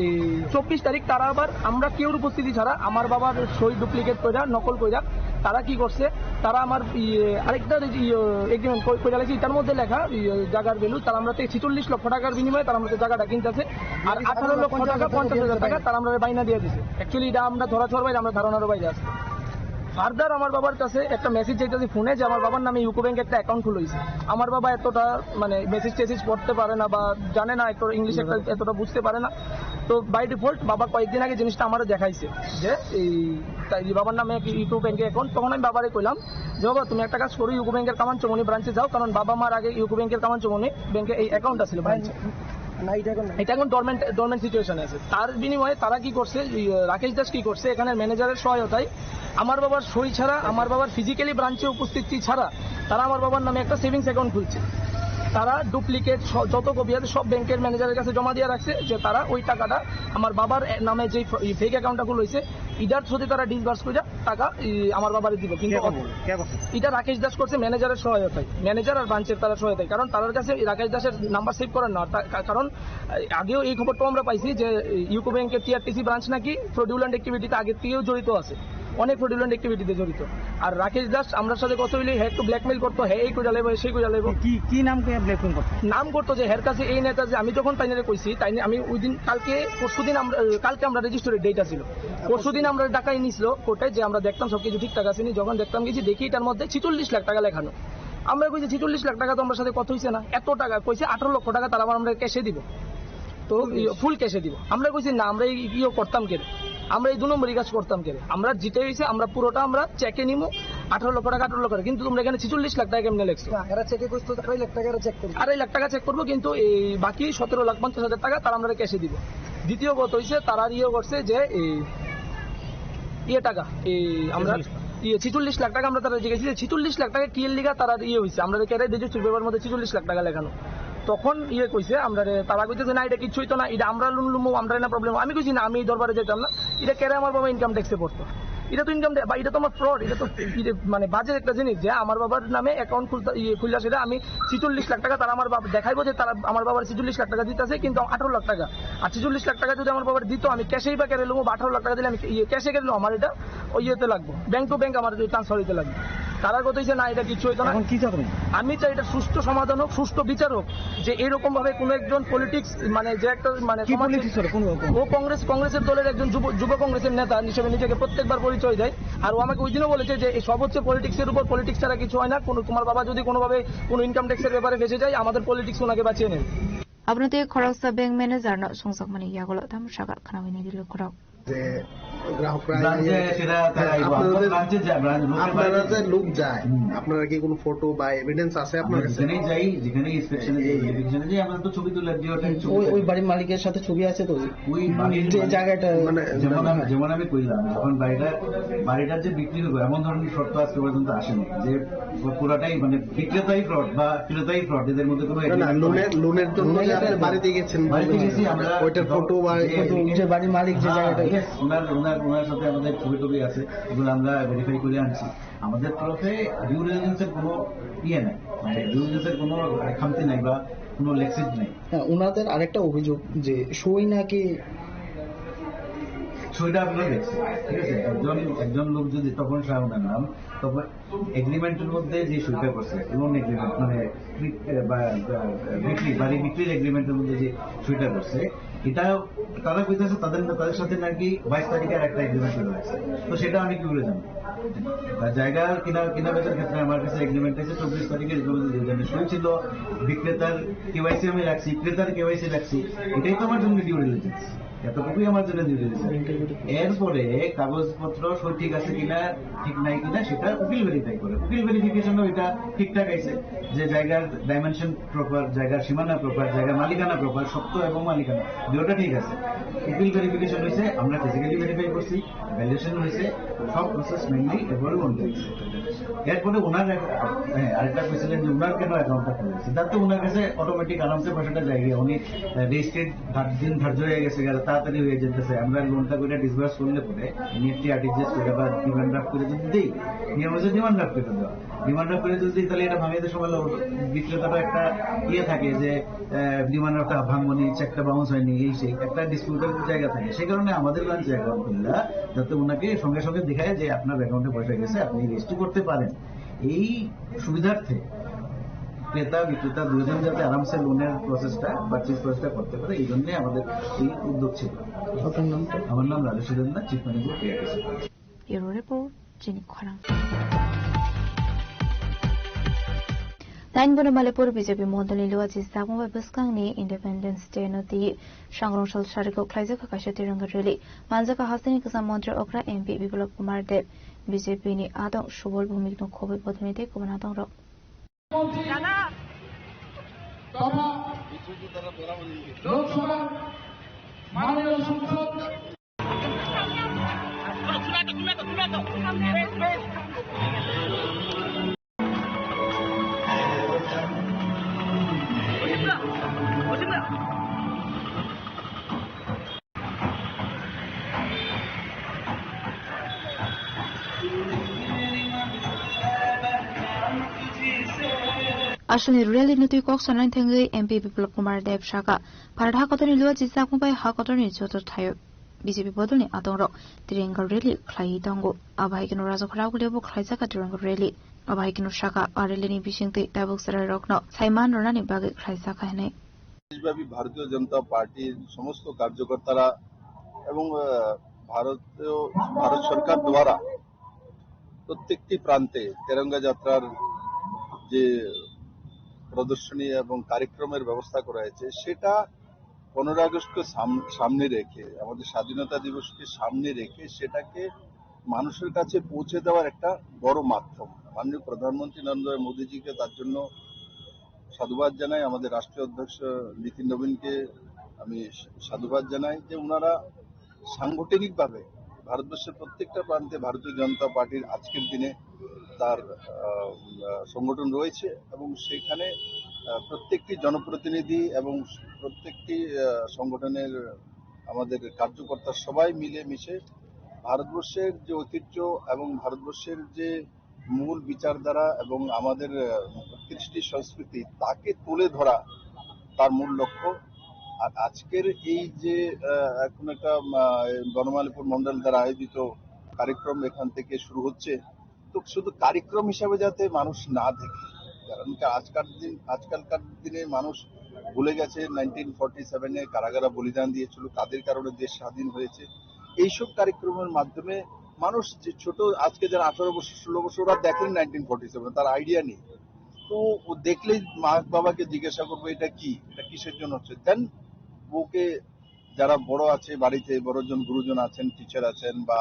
এই 24 তারিখ তারা আবার আমরা কেউর উপস্থিতি ছাড়া আমার বাবার সই ডুপ্লিকেট কইরা নকল কইরা তারা কি করছে তারা আমার আরেকটা এগ্রিমেন্ট কইরা লাগছে এটার মধ্যে লেখা জায়গার ভ্যালু তারা আমরা 46 লক্ষ টাকার বিনিময়ে তারা আমাদের জায়গাটা কিনতেছে আর 18 লক্ষ টাকা 50,000 টাকা তারা আমরা বাইনা দিয়ে দিছে অ্যাকচুয়ালি এটা আমরা ধরাছোঁয়ার বাইরে আমরা ধারণার বাইরে আছে ফার্দার আমার বাবার কাছে একটা মেসেজ চাইতেছি ফোনে যে আমার বাবার নামে ইউকো ব্যাংকে একটা অ্যাকাউন্ট খুলেছে আমার বাবা এতটা মানে মেসেজ টেসেজ পড়তে পারে না বা জানে না একটু ইংলিশ এতটা বুঝতে পারে না তো বাই ডিফল্ট বাবা কয়েকদিন আগে জিনিসটা আমারও দেখাইছে যে এই বাবার নামে ইউকো ব্যাংকে অ্যাকাউন্ট তখন আমি বাবারে কইলাম যে বাবা তুমি একটা কাজ করো ইউকো ব্যাংকের কামানচমনি ব্রাঞ্চে যাও কারণ বাবা মার আগে ইউকো ব্যাংকের কামানচমনি ব্যাংকে এই অ্যাকাউন্টটা ছিল ব্রাঞ্চে এটা এখন ডরমেন্ট সিচুয়েশনে আছে তার বিনিময়ে তারা কি করছে রাকেশ দাস কি করছে এখানে ম্যানেজারের সহায়তায় আমার বাবার সই ছাড়া আমার বাবার ফিজিক্যালি ব্রাঞ্চে উপস্থিতি ছাড়া তারা আমার বাবার নামে একটা সেভিংস অ্যাকাউন্ট খুলছে তারা ডুপ্লিকেট যত কপি আছে সব ব্যাংকের ম্যানেজারের কাছে জমা দিয়ে রাখছে যে তারা ওই টাকাটা আমার বাবার নামে যে ফেক অ্যাকাউন্টটা খুলেছে ইটার থ্রুতে তারা ডিসবার্স করে টাকা আমার বাবারে দিব কিন্তু এটা রাকেশ দাস করছে ম্যানেজারের সহায়তায় ম্যানেজার আর ব্রাঞ্চের তারা সহায়তায় কারণ তার কাছে রাকেশ দাসের নাম্বার সেভ করার না কারণ আগেও এই খবরটা আমরা পাইছি যে ইউকো ব্যাংকের টিআরটিসি ব্রাঞ্চ নাকি ফ্রডুলেন্ট অ্যাক্টিভিটিতে আগের থেকেও জড়িত আছে অনেক ফ্রডুলেন্ট অ্যাক্টিভিটিতে জড়িত আর রাকেশ দাস আমরা সাথে কথা হইলে হ্যাঁ একটু ব্ল্যাকমেল করতো হ্যাঁ এই কইরা লেবো সেই কইরা লেবো কি নাম কে ব্ল্যাকমেল করতো নাম করতো যে হের কাছে এই নেতা যে আমি যখন তাইনারে কইছি তাই আমি ওই দিন কালকে আমরা রেজিস্টারের ডেট ছিল পরশুদিন আমরা টাকাই নিছিল কোর্টে যে আমরা দেখতাম সবকিছু ঠিকঠাক আছে নি যখন দেখতাম গেছি দেখি এটার মধ্যে 46 লাখ টাকা লেখানো আমরা কইছি 46 লাখ টাকা তো আমার সাথে কথা হইছে না এত টাকা কইছে 18 লক্ষ টাকা তারা আমরা ক্যাশে দিব তো ফুল ক্যাশে দিব আমরা কইছি না আমরা ইও করতাম কেন আমরা এই 2 নম্বরই কাজ করতাম কেন আমরা জিতে হয়েছে আমরা পুরোটা আমরা চেকে নিমু 18 লক্ষ টাকা 18 লক্ষ টাকা কিন্তু তোমরা এখানে 46 লাখ টাকা কেমনে লেখছো চেকে করছো 2.5 লাখ টাকা চেক করবো 2.5 লাখ টাকা চেক করবো কিন্তু এই বাকি 17,50,000 টাকা তারা আমরা ক্যাশে দিব দ্বিতীয় কথা হইছে তারা ইয়ে করছে যে টাকা আমরা 46 লাখ টাকা আমরা তারা জিজ্ঞেস 46 লাখ টাকা কি এর লিগা তারা হয়েছে আমরা কেরাই রেজিস্ট্রি পেপার মধ্যে 46 লাখ টাকা লেখানো তখন কইছে আমরা তারা কইতেছে না এটা কিছু হইতো না এটা আমরা লোন লুমু আমরা না প্রবলেম আমি কইছি না আমি দরবারে যেতাম না এটা কেরে আমার বাবা ইনকাম ট্যাক্সে পড়তো এটা তো ইনকাম বা এটা তো আমার ফ্রড এটা তো মানে বাজে একটা জিনিস যে আমার বাবার নামে অ্যাকাউন্ট খুললা সেটা আমি 46 লাখ টাকা তারা আমার বাবা দেখাইবো যে তারা আমার বাবার 46 লাখ টাকা দিতেছে কিন্তু 18 লাখ টাকা আর 46 লাখ টাকা যদি আমার বাবার দিত আমি ক্যাশেই বা কেড়ে লুমু 18 লাখ টাকা দিলে আমি ক্যাশে কেড়ে লুমু আমার এটা ইয়েতে লাগবো ব্যাংক টু ব্যাংক আমার ট্রান্সফার হইতে লাগবে তারা কথা হইছে না এটা কিছু হইতো না আমি চাই এটা সুষ্ঠু সমাধান হোক সুষ্ঠু বিচার হোক যে এরকম ভাবে কোন একজন পলিটিক্স মানে যে একটা মানে ও কংগ্রেসের দলের একজন যুব কংগ্রেসের নেতা হিসেবে নিজেকে প্রত্যেকবার পরিচয় দেয় আর ও আমাকে ওই দিনও বলেছে যে সব হচ্ছে পলিটিক্সের উপর পলিটিক্স ছাড়া কিছু হয় না তোমার বাবা যদি কোনোভাবে কোনো ইনকাম ট্যাক্সের ব্যাপারে ফেসে যায় আমাদের পলিটিক্স ওনাকে বাঁচিয়ে নেন আপনাদের খরচা ব্যাংক ম্যানেজার না সংসদমানি ইয়াগুলো তাম সাকার খানাবিনি দিল খরচ যে গ্রাহকরা আপনারা যে লোক যায় আপনারা কি কোনো ফটো বা এভিডেন্স আছে আপনার কাছে যেখানে ইন্সপেকশনে যাই আমরা তো ছবি তুলে ওই বাড়ির মালিকের সাথে ছবি আছে তো ওই বাড়ির যে জায়গাটা মানে যেমন আমি কইলাম যখন বাড়িটার যে বিক্রি হবে এমন ধরনের শর্ত আজকে পর্যন্ত আসেনি যে পুরাটাই মানে বিক্রেতাই ফ্রড বা ক্রেতাই ফ্রড এদের মধ্যে কোনো লোনের জন্য যে আপনি বাড়িতে গেছেন আমরা ওইটার ফটো বা যে বাড়ির মালিক যে জায়গাটা ওনার সাথে আমাদের ছবি টবি আছে এগুলো আমরা ভেরিফাই করে আনছি আমাদের তরফে ডিউ ডিলিজেন্সের কোনো নাই মানে ডিউ ডিলিজেন্সের কোনো খামতি নাই বা কোনো লেক্সিজ নেই ওনাদের আরেকটা অভিযোগ যে সই নাকি সইটা আপনারা দেখছেন, ঠিক আছে। একজন লোক যদি তখন শাহনার নাম, তখন এগ্রিমেন্টের মধ্যে যে সইটা করছে এবং এগ্রিমেন্ট মানে বাড়ি বিক্রির এগ্রিমেন্টের মধ্যে যে সইটা করছে, এটা তারা কইতেছে তাদের সাথে নাকি 22 তারিখে আর একটা এগ্রিমেন্ট চলে আসছে। তো সেটা আমি কি করে জানি? জায়গা কিনা বেচার ক্ষেত্রে আমার কাছে এগ্রিমেন্ট আছে 24 তারিখের সই ছিল, বিক্রেতার কেওয়াইসি আমি রাখছি, ক্রেতার কেওয়াইসি রাখছি, এটাই তো আমার জন্য ডিউ ডিলিজেন্স, এতটুকুই আমার জন্য ডিউ ডিলিজেন্স। এরপরে কাগজপত্র সই ঠিক আছে কিনা ঠিক নাই কিনা সেটা উকিল ভেরিফাই করে, উকিল ভেরিফিকেশনও এটা ঠিকঠাক আছে যে জায়গার ডাইমেনশন প্রপার, জায়গার সীমানা প্রপার, জায়গার মালিকানা প্রপার, সত্য এবং মালিকানা দুটোটা ঠিক আছে। উকিল ভেরিফিকেশন হয়েছে, আমরা ফিজিক্যালি ভেরিফাই করছি, ভ্যালিডেশন হয়েছে, সব প্রসেস মেনলি এরপরে বন্ধ হয়েছে। এরপরে ওনার আরেকটা কইছিলেন যে ওনার কেন অ্যাকাউন্টটা খুলেছে, তার তো ওনার কাছে অটোমেটিক আরামসে পয়সাটা জায়গা, উনি রেজিস্ট্রেড দিন ধার্য হয়ে গেছে, তাড়াতাড়ি হয়ে যেতেছে। আমরা লোনটা করে ডিসবার্স করলে পরে নিফটি আরটিজিএস করে বা ডিমান্ড ড্রাফট করে যদি দিই, নিয়ম হচ্ছে ডিমান্ড ড্রাফট করে দেওয়া, ডিমান্ড ড্রাফট করে যদি দিই তাহলে এটা ভাঙিয়ে দেওয়ার সময় বিক্রেতাটা একটা থাকে যে ডিমান্ড ড্রাফটটা ভাঙবনি, চেকটা বাউন্স হয়নি, এই সেই একটা ডিসপিউটের জায়গা থাকে। সেই কারণে আমাদের ব্রাঞ্চে অ্যাকাউন্ট খুললা যাতে ওনাকে সঙ্গে সঙ্গে দেখায় যে আপনার অ্যাকাউন্টে পয়সা গেছে, আপনি রেজিস্ট্রি করতে পারেন। এই সুবিধার্থে ক্রেতা বিক্রেতা দুজন যাতে আরামসে লোনের প্রসেসটা পারচেজ প্রসেসটা করতে পারে, এই জন্য আমাদের এই উদ্যোগ ছিল। আমার নাম Rajesh Debnath, chief manager PRTC. Bureau report জিনিক খরাং। Dain Malepur BJP Mondali Luaji Sakmwa Biskangni Independence Day no ti Shangrongshal Shariko Klaisa Kakasha Tiranga Rally Manjaka Hasani Kasam Montre Okra MP Biplab Kumar Dev BJP ni Adong Shubol Bhumik no Kobe Bodhmite Kumanatong Ro Lok Sabha মাননীয় সংসদ Ashani Rally Nuti Kok Sanan Thangi MP Biplab Kumar Dev Shaka Paradha Kotoni Luaji Sakmbai Hakotoni Jotor Thayo BJP Bodoni Adong Ro Tirenga Rally Klai Tango Abhaikino Razokra Lebu Klaisaka Tirenga Rally Abhaikino Shaka Arelini Bishingti Tabuk Sara Rokno Saiman Ronani Bagi Klaisaka Hene দেশব্যাপী ভারতীয় জনতা পার্টির সমস্ত কার্যকর্তারা এবং ভারত সরকার দ্বারা প্রত্যেকটি প্রান্তে তেরঙ্গা যাত্রার যে প্রদর্শনী এবং কার্যক্রমের ব্যবস্থা করা হয়েছে, সেটা 15 আগস্টকে সামনে রেখে, আমাদের স্বাধীনতা দিবসকে সামনে রেখে সেটাকে মানুষের কাছে পৌঁছে দেওয়ার একটা বড় মাধ্যম। মাননীয় প্রধানমন্ত্রী নরেন্দ্র মোদীজিকে তার জন্য সাধুবাদ জানাই, আমাদের রাষ্ট্রীয় অধ্যক্ষ নীতিন নবীনকে আমি সাধুবাদ জানাই যে ওনারা সাংগঠনিকভাবে ভারতবর্ষের প্রত্যেকটা প্রান্তে ভারতীয় জনতা পার্টির আজকের দিনে তার সংগঠন রয়েছে এবং সেখানে প্রত্যেকটি জনপ্রতিনিধি এবং প্রত্যেকটি সংগঠনের আমাদের কার্যকর্তা সবাই মিলে মিশে ভারতবর্ষের যে ঐতিহ্য এবং ভারতবর্ষের যে মূল বিচারধারা এবং আমাদের কৃষ্টি সংস্কৃতি তাকে তুলে ধরা তার মূল লক্ষ্য। আর আজকের এই যে এখন একটা বনমালীপুর মন্ডল দ্বারা আয়োজিত কার্যক্রম এখান থেকে শুরু হচ্ছে, তো শুধু কার্যক্রম হিসাবে যাতে মানুষ না দেখে, কারণ আজকালকার দিনে মানুষ ভুলে গেছে 1947-এ কারাগারা বলিদান দিয়েছিল, তাদের কারণে দেশ স্বাধীন হয়েছে। এইসব কার্যক্রমের মাধ্যমে মানুষ যে ছোট আজকে যারা 18 বছর 16 বছর ওরা দেখেন 1947, তার আইডিয়া নেই, তো ও দেখলেই মা বাবাকে জিজ্ঞাসা করবো এটা কি, এটা কিসের জন্য হচ্ছে। দেন ওকে যারা বড় আছে বাড়িতে, বড়জন গুরুজন আছেন, টিচার আছেন বা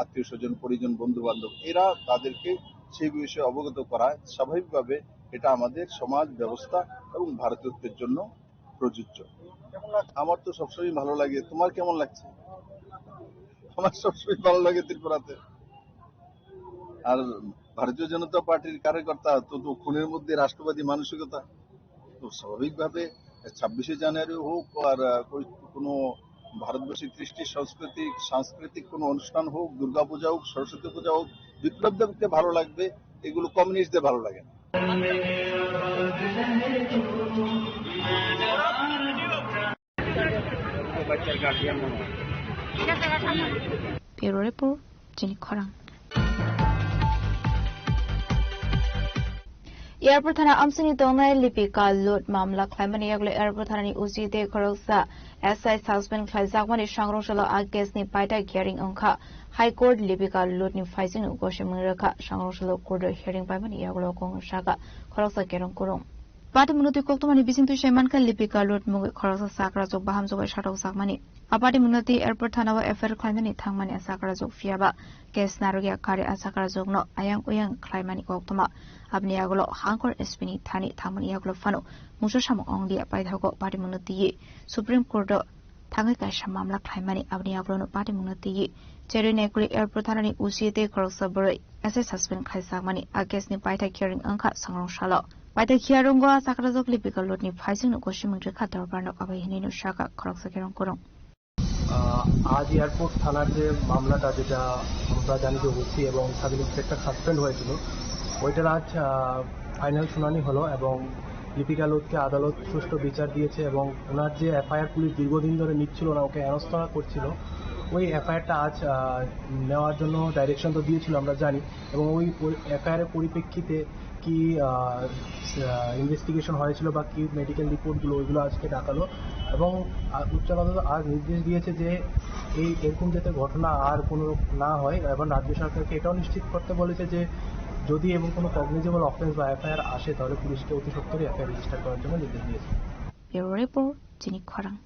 আত্মীয় স্বজন পরিজন বন্ধু বান্ধব, এরা তাদেরকে সেই বিষয়ে অবগত করায়। স্বাভাবিকভাবে এটা আমাদের সমাজ ব্যবস্থা এবং ভারতীয়ত্বের জন্য প্রযোজ্য। আমার তো সবসময় ভালো লাগে, তোমার কেমন লাগছে? আমার সবসময় ভালো লাগে ত্রিপুরাতে। আর ভারতীয় জনতা পার্টির কার্যকর্তা তো খুনের মধ্যে রাষ্ট্রবাদী মানসিকতা, তো স্বাভাবিকভাবে 26শে জানুয়ারি হোক আর কোনো ভারতবর্ষের কৃষ্টি সাংস্কৃতিক কোনো অনুষ্ঠান হোক, দুর্গাপূজা হোক, সরস্বতী পূজা হোক, বিপ্লবদেরকে ভালো লাগবে, এগুলো কমিউনিস্টদের ভালো লাগে না। Bureau Report, Jenny Korang. Airport Thana Amsini Donai Lipika Lot Mamla Climani Yagle Airport Thani Uzi de Koroksa SI Husband Klazakmani Shangroshala Agesni Paita Hearing Onka High Court Lipika Lot ni Faising Ugoshimiraka Shangroshala Court Hearing Pamani Yaglo Kong Shaka Koroksa Kerong Kurong. Pati Munuti Koktomani Bisin to Shamanka Lipika Lot Mugi Koroksa Sakrazok Bahamzo Shadow Sakmani. Apati Munuti Airport Thanawa FR Climani Tangmani Sakrazok Fiaba Kes Narugia Kari Asakarazok no Ayang Uyang Climani Koktoma. Abniagolo Hankor Espini Tani Tamaniaglo Fano, Musham only by the Party Munuti, Supreme Court Tangaka Shamamla Climani Abniaglo Party Munuti, Jerry Negri Airport Tani Usiete Korosaburi, as a husband Kaisamani, against Nipata carrying Uncut Sangron Shallow. By the Kiarongo Sakrazok Lipical Lutni Pizing Goshim Katar Barno Abahino Shaka Koroksakeron Kurong. आज airport थाना যে মামলাটা যেটা আমরা জানি যে OC এবং sub inspector suspend হয়েছিল ওইটার আজ ফাইনাল শুনানি হলো এবং লিপিকা লোধকে আদালত সুষ্ঠু বিচার দিয়েছে এবং ওনার যে এফআইআর পুলিশ দীর্ঘদিন ধরে নিচ্ছিল না ওকে হেনস্থা করছিল ওই এফআইআরটা আজ নেওয়ার জন্য ডাইরেকশন তো দিয়েছিল আমরা জানি এবং ওই এফআইআরের পরিপ্রেক্ষিতে কি ইনভেস্টিগেশন হয়েছিল বা কি মেডিকেল রিপোর্টগুলো ওইগুলো আজকে ডাকালো এবং উচ্চ আদালত আজ নির্দেশ দিয়েছে যে এই এরকম যাতে ঘটনা আর কোনো না হয় এবং রাজ্য সরকারকে এটাও নিশ্চিত করতে বলেছে যে যদি এবং কোনো কগনিজেবল অফেন্স বা এফআইআর আসে তাহলে পুলিশকে অতি সত্বরই এফআইআর রেজিস্টার করার জন্য নির্দেশ দিয়েছে। Bureau Report, Jenny Korang.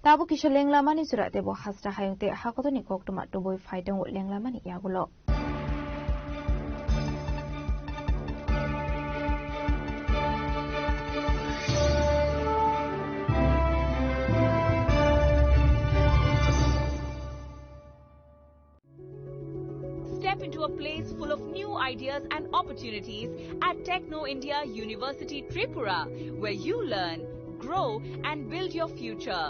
Tabu kisha lenglamani surat debo hasra hayungte hakotoni koktuma tuboi faidong lenglamani yagulo. Step into a place full of new ideas and opportunities at Techno India University Tripura, where you learn, grow and build your future.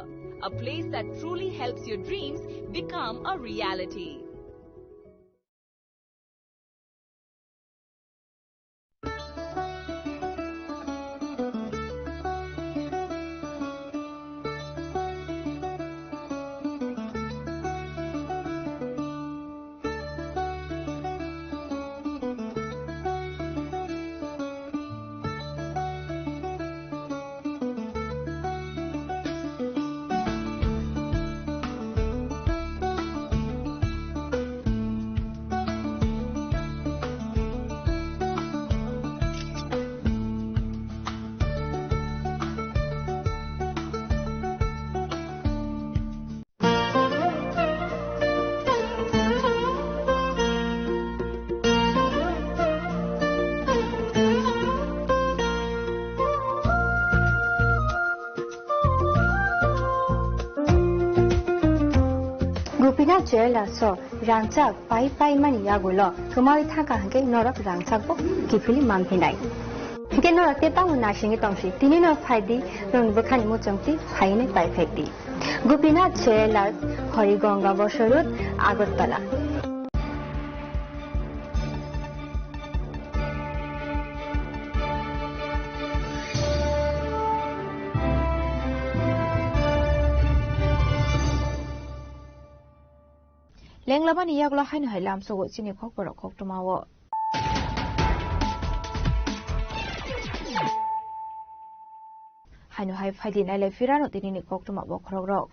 A place that truly helps your dreams become a reality. Grupina jela so rangchak pai mani yagulo tumai thaka hanke norok rangchak bo kifili mampinai hike norok te pangu na singi tongsi tini no phaidi rong bukhani mo chongti phaine pai phekti Grupina jela Horigonga Bosorut Agartala Lenglaman iyaglo hain hailam so chini khokboro khoktumawo hainu hai phaidi nai le firano tinini khoktuma bo khorogrok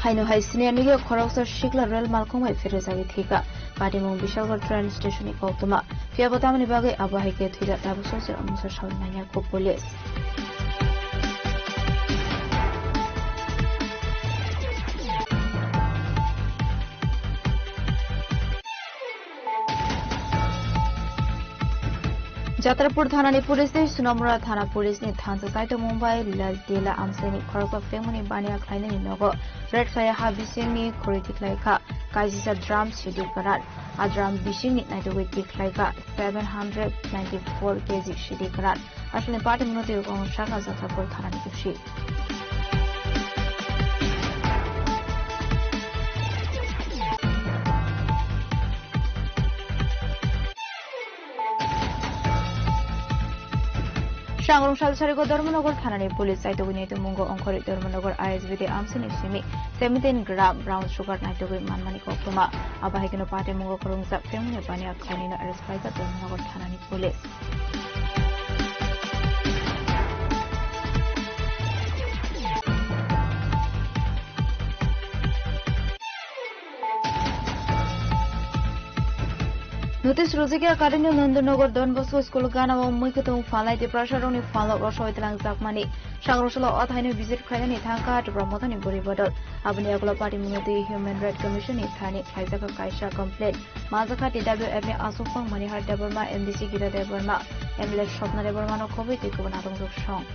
hainu hai senior nige khoroksa shikla rail malkhomai firezagi thika Padimung Bishalgar train station khoktuma fiabotamani bage abahai ke thila tabuso se amusar shawnanya ko police Jatrapur Thana ni Police ni Sunamura Thana Police ni Thansa Saito Mumbai Laltela Amseni Khorokpa Femuni Bania Klaina ni Nogo Red Fire ha Bising ni Khoritik Laika Kaisisa Drum City Karat Adram Bising ni Naitowit Laika 794 kg City Karat Asli Party Munoti Ong Shaka Jatrapur Thana ni Kushi Sangrongshal Sarigo Dharmanagar Thanani Police Saitogini Mungo Onkori Dharmanagar ISBD Amsini Simi 17 gram brown sugar Naitogi Manmani Kokuma Abahikino Party Mungo Kurungsa Femini Pania Kanina arrest by the Dharmanagar Thanani Police. Notice Rosikia Kadinu Nandanagar Don Bosco School Gana Mukutum Falai de Prasharoni Fala Roshoitlang Zakmani Shangroshala Othani visit Kragani Tanka to Pramotani Buribodol Abniagla Party Munati Human Rights Commission in Thani Kaisaka Kaisha complaint Mazaka TWF Asufang Manihar Deburma MDC Gita Deburma Emlet Shopna Deburmano Covid Kubanatong Shong.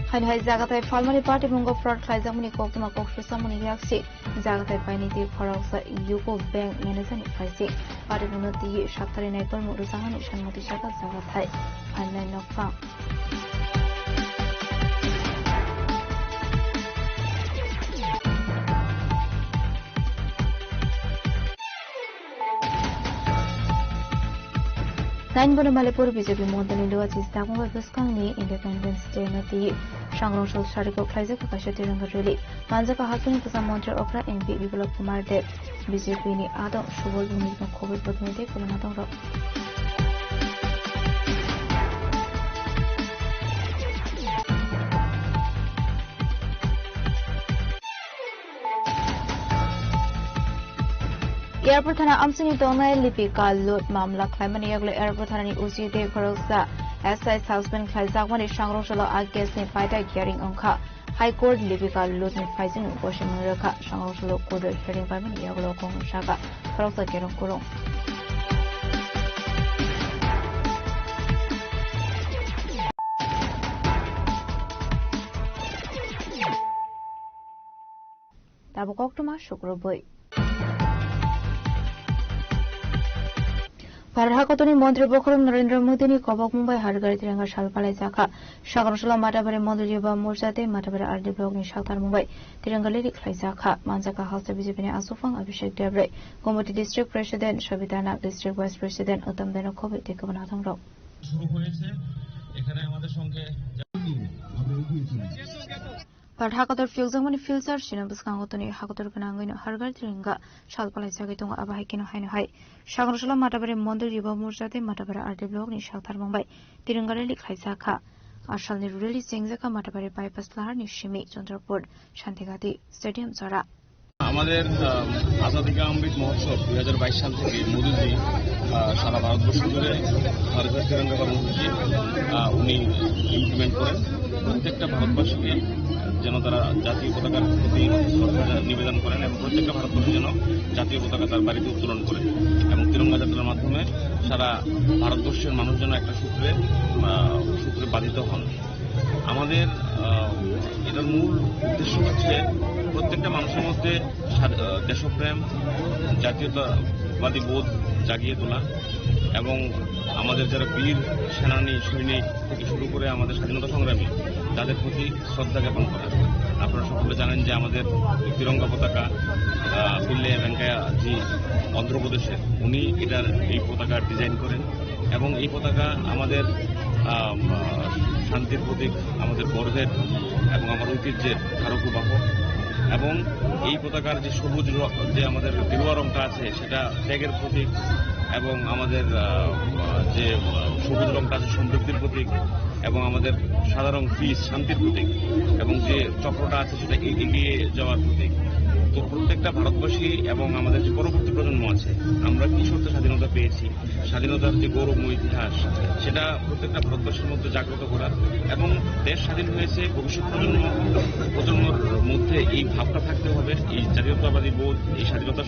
Hai Zagatai Falmani Party Mungo Fraud Kaizamuni Kokuma Kokshamuni Yaksi Zagatai Painiti Korausa Yuko Bank Manazani Faisi Party Munati Shatari Nepal Murusahani Shanmati Shaka Zagatai Panai Nokfang. Nine Bonamalipur BJP Montani Luatis Tamu Viskani Independence Day Nati Shangrongshal Shariko Kaisaka Kashatiranga Rili Manzaka Hasuni to some Monter Okra MP Vipula Kumar Dev BJP ni Adam Shubol Unit COVID Botmete Kulanatong Rock. Airport Thana Amsini Donai Lipika Lot Mamla Climani Yagla Airport Thani Uzi De Korosa SI Husband Kaizakwan Shangroshala Agas ni Paita Gearing Onka High Court Lipika Lot ni Faising Washing Muraka Shangroshala Court Hearing Pamini Yaglo Kong Shaka Korosa Gerong Kurong. Tabukokuma Shukroboy. Parhakotoni Montri Bokrum Narendra Mudini Kobok Mumbai Hargari Tiranga Shalpalai Zaka Shagroshala Matabare Mondriba Mursate Matabare Ardi Blog in Shakar Mumbai Tiranga Lady Zaka Manzaka House Bizipini Asufang Abhishek Debre Gomoti District President Shabitana District Vice President Uttam Benokovic Tekabanatham Rock. Parhakator Filzamani Filsar Shinabus Kangotoni Hakator Kanangino Hargar Tringa Shalpalai Sagatung Abahikino Hainai Shagroshala Matabare Mondriba Mursate Matabare Ardi Blog in Shakar Mumbai Tirangareli Kaizaka Ashalni really sings a Matabare bypass Lahar Nishimi Chandrapur Shantigati Stadium Zara. আমাদের আজাদি কা অমৃত মহোৎসব 2022 সাল থেকে মোদিজি সারা ভারতবর্ষ জুড়ে হরঘর তিরঙ্গা কর্মসূচি উনি implement করেন প্রত্যেকটা ভারতবাসীকে যেন তারা জাতীয় পতাকার প্রতি শ্রদ্ধা নিবেদন করেন এবং প্রত্যেকটা ভারতবাসী যেন জাতীয় পতাকা তার বাড়িতে উত্তোলন করেন এবং তিরঙ্গা যাত্রার মাধ্যমে সারা ভারতবর্ষের মানুষ যেন একটা সূত্রে বাধিত হন। আমাদের এটার মূল উদ্দেশ্য হচ্ছে প্রত্যেকটা মানুষের মধ্যে দেশপ্রেম জাতীয়তাবাদী বোধ জাগিয়ে তোলা এবং আমাদের যারা বীর সেনানী সৈনিক থেকে শুরু করে আমাদের স্বাধীনতা সংগ্রামী তাদের প্রতি শ্রদ্ধা জ্ঞাপন করা। আপনারা সকলে জানেন যে আমাদের তিরঙ্গা পতাকা পিল্লে ভেঙ্কাইয়া জি অন্ধ্রপ্রদেশের উনি এই পতাকার ডিজাইন করেন এবং এই পতাকা আমাদের শান্তির প্রতীক, আমাদের গর্বের এবং আমার ঐতিহ্যের ধারক বাহক এবং এই পতাকার যে সবুজ যে আমাদের গেরুয়া রংটা আছে সেটা ত্যাগের প্রতীক এবং আমাদের যে সবুজ রংটা আছে সমৃদ্ধির প্রতীক এবং আমাদের সাদা রং পিস শান্তির প্রতীক এবং যে চক্রটা আছে সেটা এগিয়ে যাওয়ার প্রতীক। তো প্রত্যেকটা ভারতবাসী এবং আমাদের যে পরবর্তী প্রজন্ম আছে আমরা কি সত্যি স্বাধীনতা পেয়েছি, স্বাধীনতার যে গৌরবময় ইতিহাস সেটা প্রত্যেকটা ভারতবাসীর মধ্যে জাগ্রত করার এবং দেশ স্বাধীন হয়েছে ভবিষ্যৎ প্রজন্মের মধ্যে এই ভাবটা থাকতে হবে, এই জাতীয়তাবাদী বোধ, এই স্বাধীনতা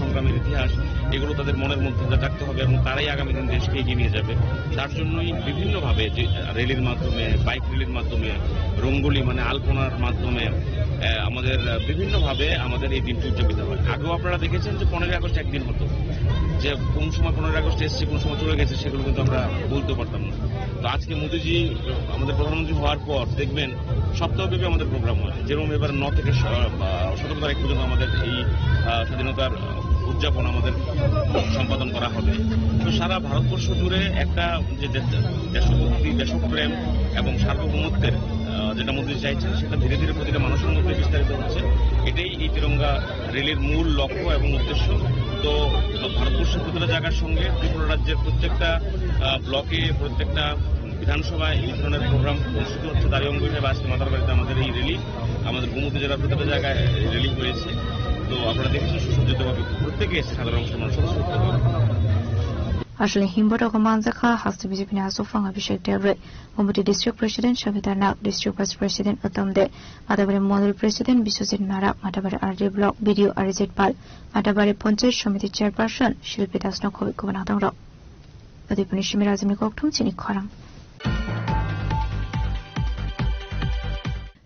সংগ্রামের ইতিহাস এগুলো তাদের মনের মধ্যে জাগতে হবে এবং তারাই আগামী দিন দেশকে এগিয়ে নিয়ে যাবে। তার জন্যই বিভিন্নভাবে যে র্যালির মাধ্যমে, বাইক র্যালির মাধ্যমে, রঙ্গোলি মানে আলপনার মাধ্যমে আমাদের বিভিন্নভাবে আমাদের এই দিনটি উদযাপিত হয়। আগেও আপনারা দেখেছেন যে 15ই আগস্ট একদিন হতো, যে কোন সময় 15ই আগস্ট এসছে কোন সময় চলে গেছে সেগুলো কিন্তু আমরা বলতে পারতাম না। তো আজকে মোদিজি আমাদের প্রধানমন্ত্রী হওয়ার পর দেখবেন সপ্তাহব্যাপী আমাদের প্রোগ্রাম হয়। যেরকম এবার 9 থেকে 17 তারিখ পর্যন্ত আমাদের এই স্বাধীনতার উদযাপন আমাদের সম্পাদন করা হবে। তো সারা ভারতবর্ষ জুড়ে একটা যে দেশভক্তি, দেশপ্রেম এবং সার্বভৌমত্বের যেটা মোদী চাইছেন সেটা ধীরে ধীরে প্রতিটা মানুষের মধ্যে বিস্তারিত হচ্ছে। এটাই এই তিরঙ্গা র্যালির মূল লক্ষ্য এবং উদ্দেশ্য। তো ভারতবর্ষের প্রতিটা জায়গার সঙ্গে ত্রিপুরা রাজ্যের প্রত্যেকটা ব্লকে, প্রত্যেকটা বিধানসভায় এই ধরনের প্রোগ্রাম অনুষ্ঠিত হচ্ছে। তারই অঙ্গ হিসেবে আজকে মাতারবাড়িতে আমাদের এই র্যালি, আমাদের গোমতী জেলার প্রতিটা জায়গায় র্যালি হয়েছে। তো আপনারা দেখেছেন সুসজ্জিতভাবে প্রত্যেকে এসে সাধারণ অংশ মানুষ আসলে হিমবটক মানজাখা হাস্ত বিজেপি আসফাং Abhishek Debrey Gomati district president Sabita Nag, district vice president Uttam Dey, Matabari mandal president Biswajit Narak, Matabari RD block BDO Arijit Pal, Matabari panchayat samiti chairperson Shilpi Das নখবি গুবন হাতং রক অধিপনি সিমি রাজমনি ককঠুম চিনি খরাং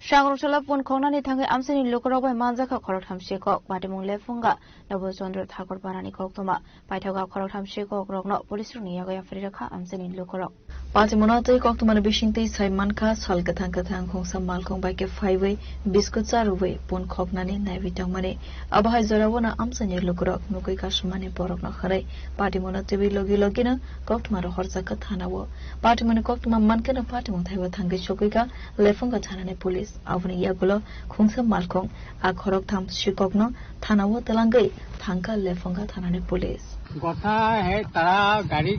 Shangroshala pon khongnani thangai amsani lokorok bai manjaka khorok thamse kok batimung lefunga Nabo Chandra Thakur Parani koktoma paithaga khorok thamse kok rokno police ni yaga yafri rakha amsani lokorok Batimuna tei koktomani bishingtei saimanka salka thang khongsa malkhong bai ke phaiwei biskut charuwei pon khoknani naibitangmani abahai jorawona amsani lokorok nukoi kasmani porokna kharai Batimuna tei logina koktomaro horjaka thanawo Batimuni koktoma mankena Batimung thaiwa thangai sokoika lefunga thanani police Avani yagulo khungsa malkhong a khorok tham shikokno thanawo telangai thangka lefonga thanani police কথা হে তারা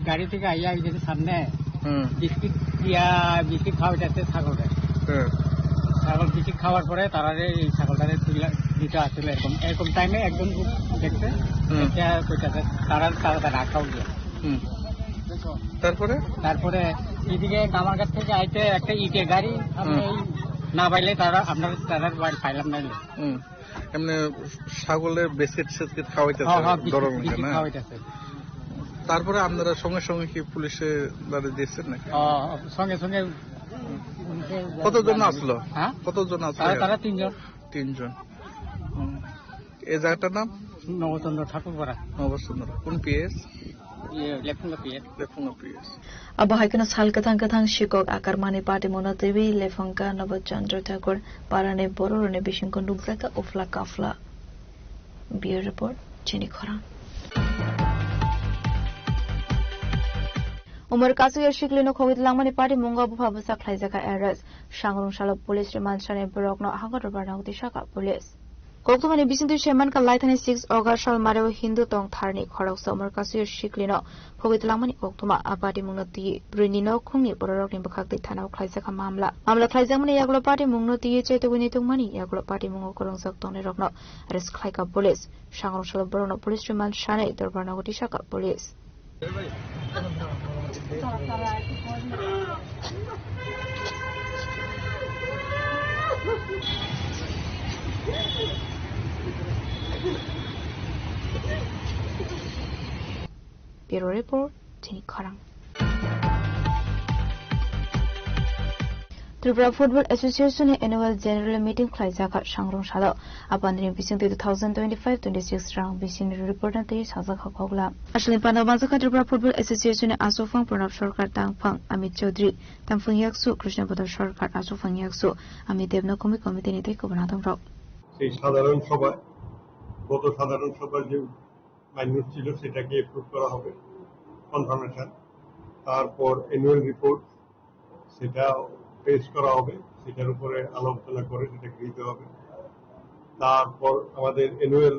গাড়ি থেকে আইয়া গেছে সামনে biscuit খাওয়া যাচ্ছে ছাগলটা ছাগল বিস্কিট খাওয়ার পরে তারা এই ছাগলটারে দিতে আসলে এরকম টাইমে একজন দেখছে কইতাছে তারা রাখাও গিয়া তারপরে এদিকে আমার কাছ থেকে আইতে একটা ইটের গাড়ি আমি না পাইলে তারা বাড়ি পাইলাম না এমনি ছাগলের বিস্কিট সিস্কিট খাওয়াইতেছে তারপরে আপনারা সঙ্গে সঙ্গে কি পুলিশে দাঁড়িয়ে দিয়েছেন নাকি সঙ্গে সঙ্গে কতজন আসলো তারা তিনজন এই জায়গাটার নাম নবচন্দ্র ঠাকুরপাড়া কোন PS Abahai salkatang shikok akar mani party monatevi lefonka Nabo Chandra Thakur Parane Borone Bishinko Nubraka Ufla Kafla. Bureau Report, Chini Khorang. Umar Kasuya Shiklino Kovit Lamani Party Munga Bhabasa Klaizaka Eras, Shangrung Shala Police Remanshane Borokno Hangotabana Utishaka Police. Koktomani bisintu sheman ka laithani 6 August shal mareo Hindu tong tharni khorok somar kasu shiklino phogit lamani koktoma apati mungnoti brinino khungni borok ni bakhakti thanau khlaisa ka mamla khlaisa mani yaglo party mungnoti cheto guni tungmani yaglo party mungo korong sak tone rokno arrest khlai ka police Shangrong shal borno police remand shane dorbarna goti shaka police Bureau Report, Chini Khorang. Tripura Football Association Annual General Meeting Klaizaka Shangrong Shala Abandri Bising 2025-26 round Bising Report and Tais Hazaka Kogla. Ashley Panamazaka Tripura Football Association Asofang Pranab Sarkar Tangpang Amit Chaudhry Tamfung Yaksu Krishna Bodar Sarkar Asofang Yaksu Amit Devna Komi Committee Nite Kobanatang Rock. সেই সাধারণ সভায় গত সাধারণ সভায় যে minute ছিল সেটাকে approve করা হবে কনফার্মেশন তারপর অ্যানুয়াল রিপোর্ট সেটা পেশ করা হবে সেটার উপরে আলোচনা করে সেটা গৃহীত হবে তারপর আমাদের অ্যানুয়াল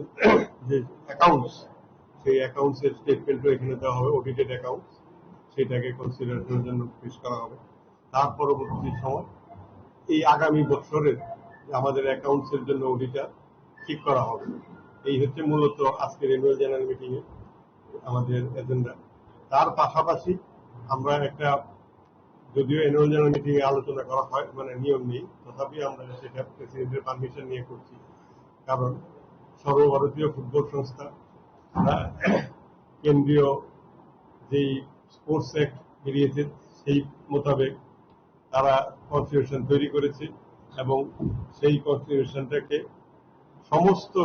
যে অ্যাকাউন্টস সেই অ্যাকাউন্টসের স্টেটমেন্টও এখানে দেওয়া হবে অডিটেড অ্যাকাউন্টস সেটাকে কনসিডারেশনের জন্য পেশ করা হবে তার পরবর্তী সময় এই আগামী বছরের আমাদের অ্যাকাউন্টসের জন্য অডিটার ঠিক করা হবে এই হচ্ছে মূলত আজকের অ্যানুয়াল জেনারেল মিটিং এ আমাদের এজেন্ডা তার পাশাপাশি আমরা একটা যদিও অ্যানুয়াল জেনারেল মিটিং এ আলোচনা করা হয় মানে নিয়ম নেই তথাপি আমরা সেটা প্রেসিডেন্টের পারমিশন নিয়ে করছি কারণ সর্বভারতীয় ফুটবল সংস্থা কেন্দ্রীয় যেই স্পোর্টস অ্যাক্ট বেরিয়েছে সেই মোতাবেক তারা কনস্টিটিউশন তৈরি করেছে এবং সেই কনস্টিটিউশনটাকে সমস্ত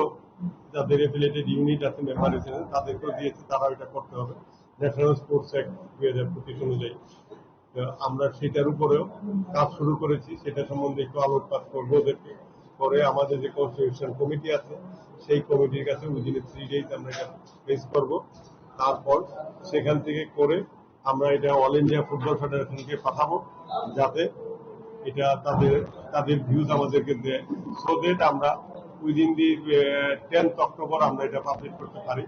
যাদের এফিলিয়েটেড ইউনিট আছে মেম্বার হিসেবে তাদেরকেও দিয়েছে তারা এটা করতে হবে ন্যাশনাল স্পোর্টস অ্যাক্ট 2025 অনুযায়ী আমরা সেটার উপরেও কাজ শুরু করেছি, সেটা সম্বন্ধে একটু আলোকপাত করবো ওদেরকে। পরে আমাদের যে কনস্টিটিউশন কমিটি আছে সেই কমিটির কাছে উইদিন 3 days আমরা এটা ফেস করবো। তারপর সেখান থেকে করে আমরা এটা অল ইন্ডিয়া ফুটবল ফেডারেশনকে পাঠাবো, যাতে এটা তাদের ভিউজ আমাদেরকে দেয়, সো দ্যাট আমরা উইদিন দি 10th অক্টোবর আমরা এটা পাবলিশ করতে পারি,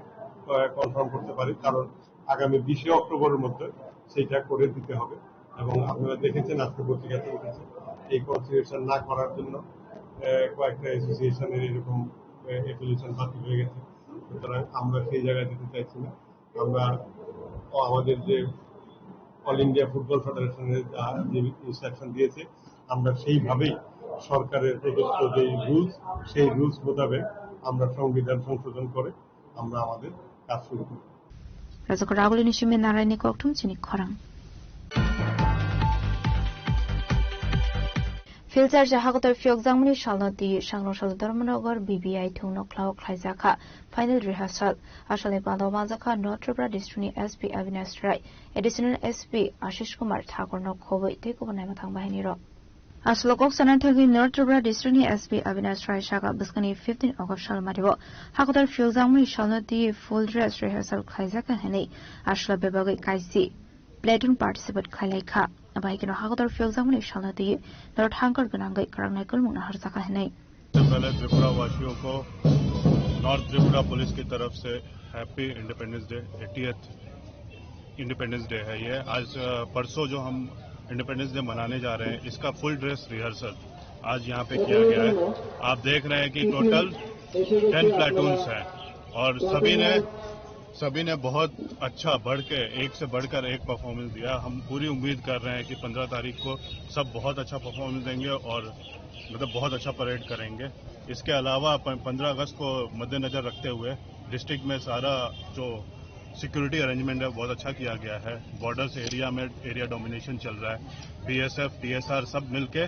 কনফার্ম করতে পারি। কারণ আগামী 20 অক্টোবরের মধ্যে সেটা করে দিতে হবে। এবং আপনারা দেখেছেন আজকে পত্রিকাতে উঠেছে এই কনসিডারেশন না করার জন্য কয়েকটা অ্যাসোসিয়েশনের এরকম অ্যাপ্লিকেশন বাতিল হয়ে গেছে। সুতরাং আমরা সেই জায়গায় যেতে চাইছি না। আমরা আমাদের যে অল ইন্ডিয়া ফুটবল ফেডারেশনের যে ইনস্ট্রাকশন দিয়েছে আমরা সেইভাবেই সরকারের প্রদত্ত যে রুলস সেই রুলস মোতাবেক আমরা সংবিধান সংশোধন করে আমরা আমাদের কাজ শুরু করি। রাজক রাগুলি নিশিমে নারায়ণী ককটুম চিনি খরাং ফিলচার জাহাগতর ফিয়কজাংমনি শালনতি সাংরং শাল Dharmanagar BBI থুংনো Klao খ্লাইজাখা final rehearsal আসলে বাঁধা মাজাখা নর্থ ত্রিপুরা ডিস্ট্রিক্টনি এসপি অবিনাশ রায় এডিশনাল এসপি আশিস কুমার ঠাকুরনো খবই তেকুবনাই মাথাং বাহিনীর আসলে কক্সনার থাকি নর্থ ত্রিপুরা ডিস্ট্রিক্টনি এসপি অবিনাশ রায় শাখা বসকানি 15 অগস্ট সাল মারিব হাগতর ফিয়কজাংমনি শালনতি ফুল ড্রেস রিহার্সাল খ্লাইজাখা হেনে আসলে বিভাগে কাইসি প্লেটুন পার্টিসিपेट खाइलाइखा बाइकनो हागदर फियकजामनि शालनति नर्थ हांकर गनांगै करंगनाय कुलमुना हरजाखा हेनै। पहले त्रिपुरा वासियों को नॉर्थ त्रिपुरा पुलिस की तरफ से happy independence day. 80th independence day है ये। आज परसों जो हम इंडिपेंडेंस डे मनाने जा रहे हैं इसका फुल ड्रेस रिहर्सल आज यहाँ पे किया गया है। आप देख रहे हैं कि टोटल 10 प्लाटून्स हैं और सभी ने बहुत अच्छा बढ़ के एक से बढ़कर एक परफॉर्मेंस दिया। हम पूरी उम्मीद कर रहे हैं कि 15 तारीख को सब बहुत अच्छा परफॉर्मेंस देंगे और मतलब बहुत अच्छा परेड करेंगे। इसके अलावा 15 अगस्त को मद्देनजर रखते हुए डिस्ट्रिक्ट में सारा जो सिक्योरिटी अरेंजमेंट है बहुत अच्छा किया गया है। बॉर्डर्स एरिया में एरिया डोमिनेशन चल रहा है। बीएसएफ टीएसआर सब मिलके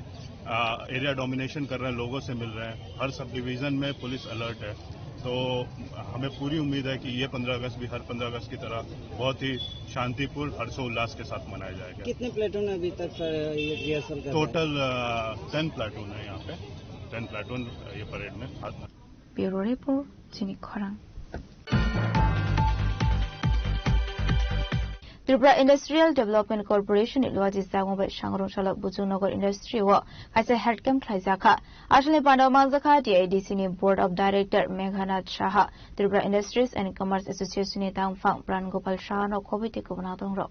एरिया डोमिनेशन कर रहे हैं, लोगों से मिल रहे हैं। हर सब डिवीजन में पुलिस अलर्ट है। तो हमें पूरी उम्मीद है कि ये 15 अगस्त भी हर 15 अगस्त की तरह बहुत ही शांतिपूर्ण हर्षोल्लास के साथ मनाया जाएगा। कितने प्लेटून अभी तक रिहर्सल कर टोटल 10 प्लेटून है यहाँ पे। 10 प्लेटून ये परेड में। ब्यूरो रिपोर्ट चिनी खरांग। त्रिपुरा इंडस्ट्रियल डेवलपमेंट कॉर्पोरेशन लुआजी जागोबे सांगरं शालक बुजुनगर इंडस्ट्री व खासे हेल्थ कैम्प खाइजाखा आसले पांडव माजाखा डीआईडीसी नि board of director Meghnath Shah Tripura industries and commerce association नि तांगफां प्राण गोपाल शाह नो खबिते कुबना दंरो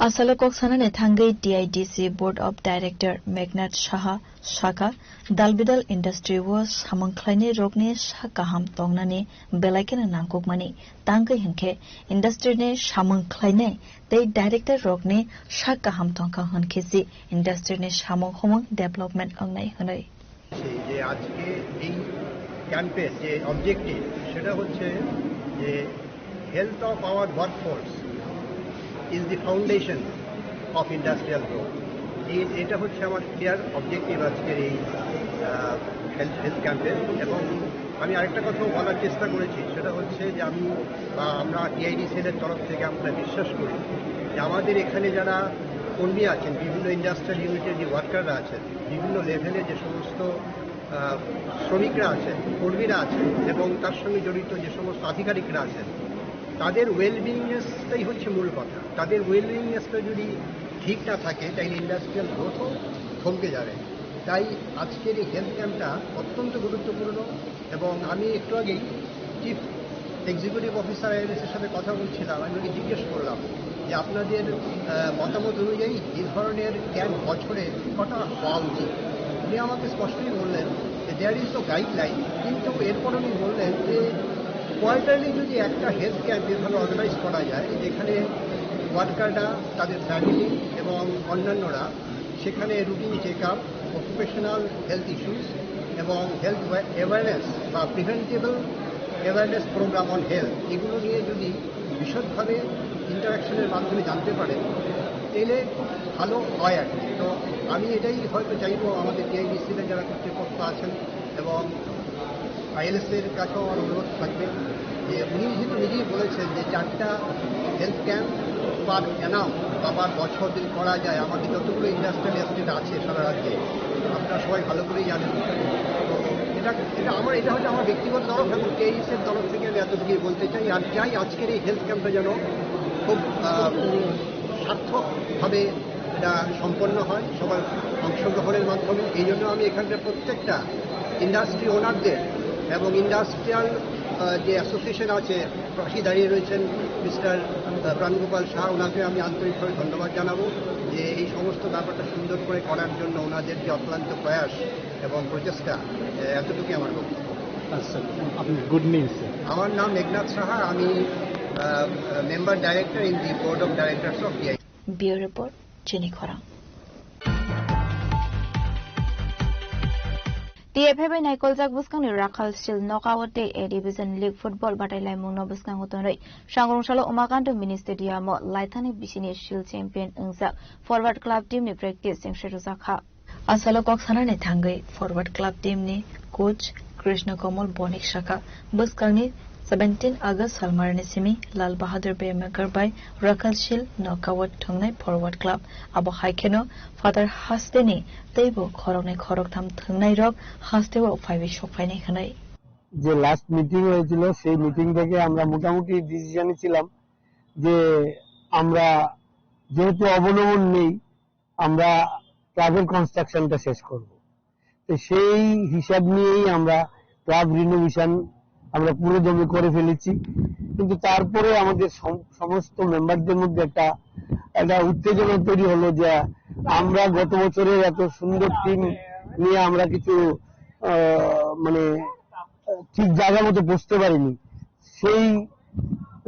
आसले कक्सानाने थांगै DIDC board of director Meghnath Shah शाखा दालबिदाल इंडस्ट्री व सामंख्लाइने रोगने साकाहाम तंगनाने बेलाइकेन नांगुकमानि तांगै हंखे इंडस्ट्री ने सामंख्लाइने ते डायरेक्टर रोगने साकाहाम तंका हनखेसि इंडस्ट्री ने सामंखमं डेभलपमेंट अंगनाय हनै যে আজকে এই ক্যাম্পের যে অবজেক্টিভ সেটা হচ্ছে যে health of our workforce is the foundation of industrial growth. এটা হচ্ছে আমার ক্লিয়ার অবজেক্টিভ আজকের এই হেলথ ক্যাম্পের। এবং আমি আরেকটা কথাও বলার চেষ্টা করেছি, সেটা হচ্ছে যে আমরা টিআইডিসিএলের তরফ থেকে আমরা বিশ্বাস করি যে আমাদের এখানে যারা কর্মী আছেন, বিভিন্ন ইন্ডাস্ট্রিয়াল ইউনিটের যে ওয়ার্কাররা আছেন, বিভিন্ন লেভেলে যে সমস্ত শ্রমিকরা আছেন, কর্মীরা আছেন এবং তার সঙ্গে জড়িত যে সমস্ত আধিকারিকরা আছেন, তাদের ওয়েলবিংনেসটাই হচ্ছে মূল কথা। তাদের ওয়েলবিংনেসটা যদি ঠিক না থাকে তাইলে ইন্ডাস্ট্রিয়াল গ্রোথও থমকে যাবে। তাই আজকের এই হেলথ ক্যাম্পটা অত্যন্ত গুরুত্বপূর্ণ। এবং আমি একটু আগেই চিফ এক্সিকিউটিভ অফিসার আইএলএসের সাথে কথা বলছিলাম, আমি ওকে জিজ্ঞেস করলাম যে আপনাদের মতামত অনুযায়ী এই ধরনের ক্যাম্প বছরে কটা হওয়া উচিত। উনি আমাকে স্পষ্টই বললেন যে দেয়ার ইজ তো গাইডলাইন, কিন্তু এরপর উনি বললেন যে কোয়ার্টারলি যদি একটা হেলথ ক্যাম্প এভাবে অর্গানাইজ করা যায় যেখানে ওয়ার্কাররা, তাদের ফ্যামিলি এবং অন্যান্যরা সেখানে routine check up, occupational health issues এবং হেলথ অ্যাওয়ারনেস বা preventable awareness programme on health, এগুলো নিয়ে যদি বিশদভাবে ইন্টারাকশনের মাধ্যমে জানতে পারেন তাহলে খুব ভালো হয় আর কি। তো আমি এটাই হয়তো চাইব আমাদের টিআইডিসিতে যারা কর্তৃপক্ষ আছেন এবং আইএলএসের কাছেও আমার অনুরোধ থাকবে যে উনি যেহেতু নিজেই বলেছেন যে 4টা হেলথ ক্যাম্প পার অ্যানাম বা পার বছর যদি করা যায়, আমাদের যতগুলো ইন্ডাস্ট্রিয়াল এস্টেট আছে সারা রাজ্যে, আপনারা সবাই ভালো করেই জানেন। তো এটা হচ্ছে আমার ব্যক্তিগত তরফ এবং কেইসের তরফ থেকে আমি এতটুকুই বলতে চাই। আর চাই আজকের এই হেলথ ক্যাম্পটা যেন খুব সার্থকভাবে এটা সম্পন্ন হয় সবার অংশগ্রহণের মাধ্যমে। এই জন্য আমি এখানকার প্রত্যেকটা ইন্ডাস্ট্রি ওনারদের এবং ইন্ডাস্ট্রিয়াল যে অ্যাসোসিয়েশন আছে, পাশে দাঁড়িয়ে রয়েছেন মিস্টার প্রাণগোপাল শাহ, ওনাকে আমি আন্তরিকভাবে ধন্যবাদ জানাবো যে এই সমস্ত ব্যাপারটা সুন্দর করে করার জন্য ওনাদের যে অক্লান্ত প্রয়াস এবং প্রচেষ্টা, এতটুকুই আমার বক্তব্য। Good news. আমার নাম মেঘনাথ সাহা, আমি member director in the board of directors of DI. Bureau report, চিনি খরাং। TFF नायकलजाक बुसखांनि Rakhal still knockout A division league football बादायलायमुंनो बुसखांगो तनै सांग्रंशाल उमाकान्त मिनि स्टेडियामो लाइथानि बिसिनि शिल्ड चेम्पियन अंजाक फरवार्ड क्लाब टीमनि प्रेक्टिस सेंसुरो जाखा आसालो कक्सानानि थांगै फरवार्ड क्लाब टीमनि कोच कृष्ण कमल बनिक शाखा बुसखांनि 17 August Salmarni Simi Lal Bahadur Bemakar by Rakal Shil Knockout Thungnai Forward Club Abo Haikeno Father Hasteni Teibo Khorokne Khorok Tham Thungnai Rok Hastewo Phaibi Shokfaini Khanai যে last meeting হয়েছিল সেই meeting থেকে আমরা মোটামুটি ডিসিশনে ছিলাম যে আমরা যেহেতু অবলম্বন নেই আমরা ক্লাবের কনস্ট্রাকশনটা শেষ করব। তো সেই হিসাব নিয়েই আমরা ক্লাব রিনোভেশন আমরা পুরো জমি করে ফেলেছি। কিন্তু তারপরে আমাদের সমস্ত মেম্বারদের মধ্যে একটা উত্তেজনা তৈরি হলো যে আমরা গত বছরের এত সুন্দর টিম নিয়ে আমরা কিছু মানে ঠিক জায়গা মতো বসতে পারিনি। সেই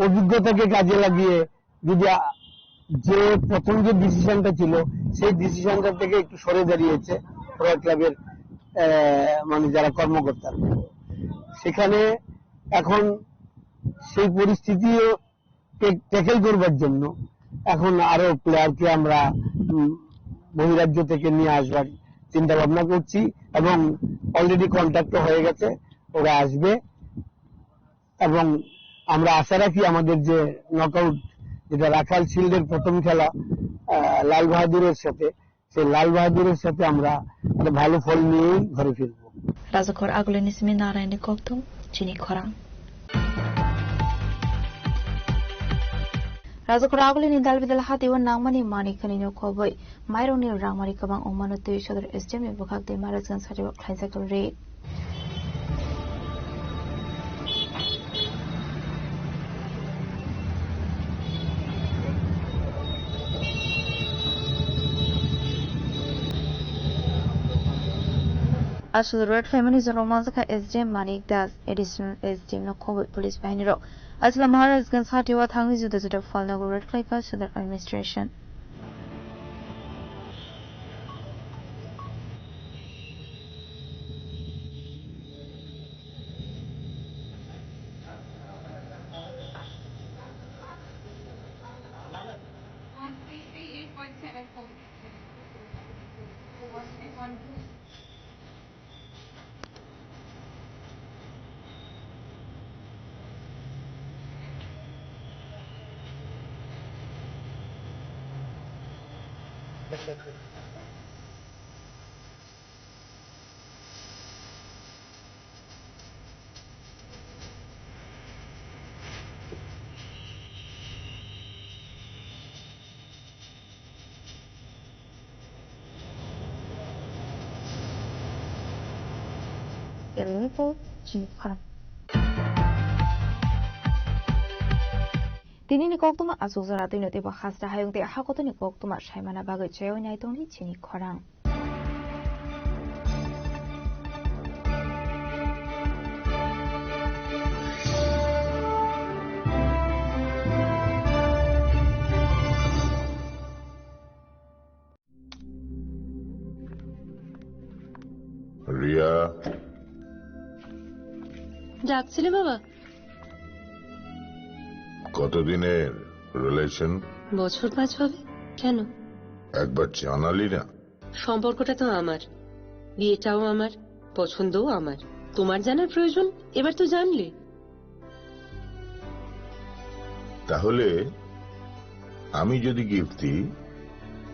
অভিজ্ঞতাকে কাজে লাগিয়ে যদি যে প্রথম যে ডিসিশনটা ছিল সেই ডিসিশনটা থেকে একটু সরে দাঁড়িয়েছে ফরওয়ার্ড ক্লাবের মানে যারা কর্মকর্তা, সেখানে এখন সেই পরিস্থিতিও ট্যাকেল করবার জন্য এখন আরো প্লেয়ারকে আমরা বহিরাজ্য থেকে নিয়ে আসবার চিন্তা ভাবনা করছি এবং অলরেডি কন্ট্যাক্ট হয়ে গেছে, ওরা আসবে এবং আমরা আশা রাখি আমাদের যে নকআউট যেটা রাখাল শিল্ডের প্রথম খেলা লাল বাহাদুরের সাথে, সেই লাল বাহাদুরের সাথে আমরা একটা ভালো ফল নিয়েই ঘরে ফিরবো। রাজকর আগুলেনি সিমি নারায়ণী কক্তম চিনি খরাং রাজকর আগুলেনি দালবিদাল হাতিওয়ান নাংমানি মানি খানিनो खबै माइरंनि रांमारि गोबां अमानो दै सदर एसडिएम नि बुखाक दैमा राजगान सारियाव खायजाकल रे Asal red family Zaromazaka SDM Manik Das additional SDM no COVID police behind rock. Asal Maharaj Gans Hatiwa Tangi Juda Juda Falnago Red Clay to the administration. Tini ni koktuma asuzara tini tiba khasda hayung te hakoto ni koktuma shaimana bagai chayo nyai tongli chini khorang. Riya ডাকছিলে বাবা? কতদিনের relation? বছর 5 হবে। কেন? একবার জানালি না? সম্পর্কটা তো আমার, বিয়েটাও আমার, পছন্দও আমার। তোমার জানার প্রয়োজন এবার তো জানলে। তাহলে আমি যদি গিফট দিই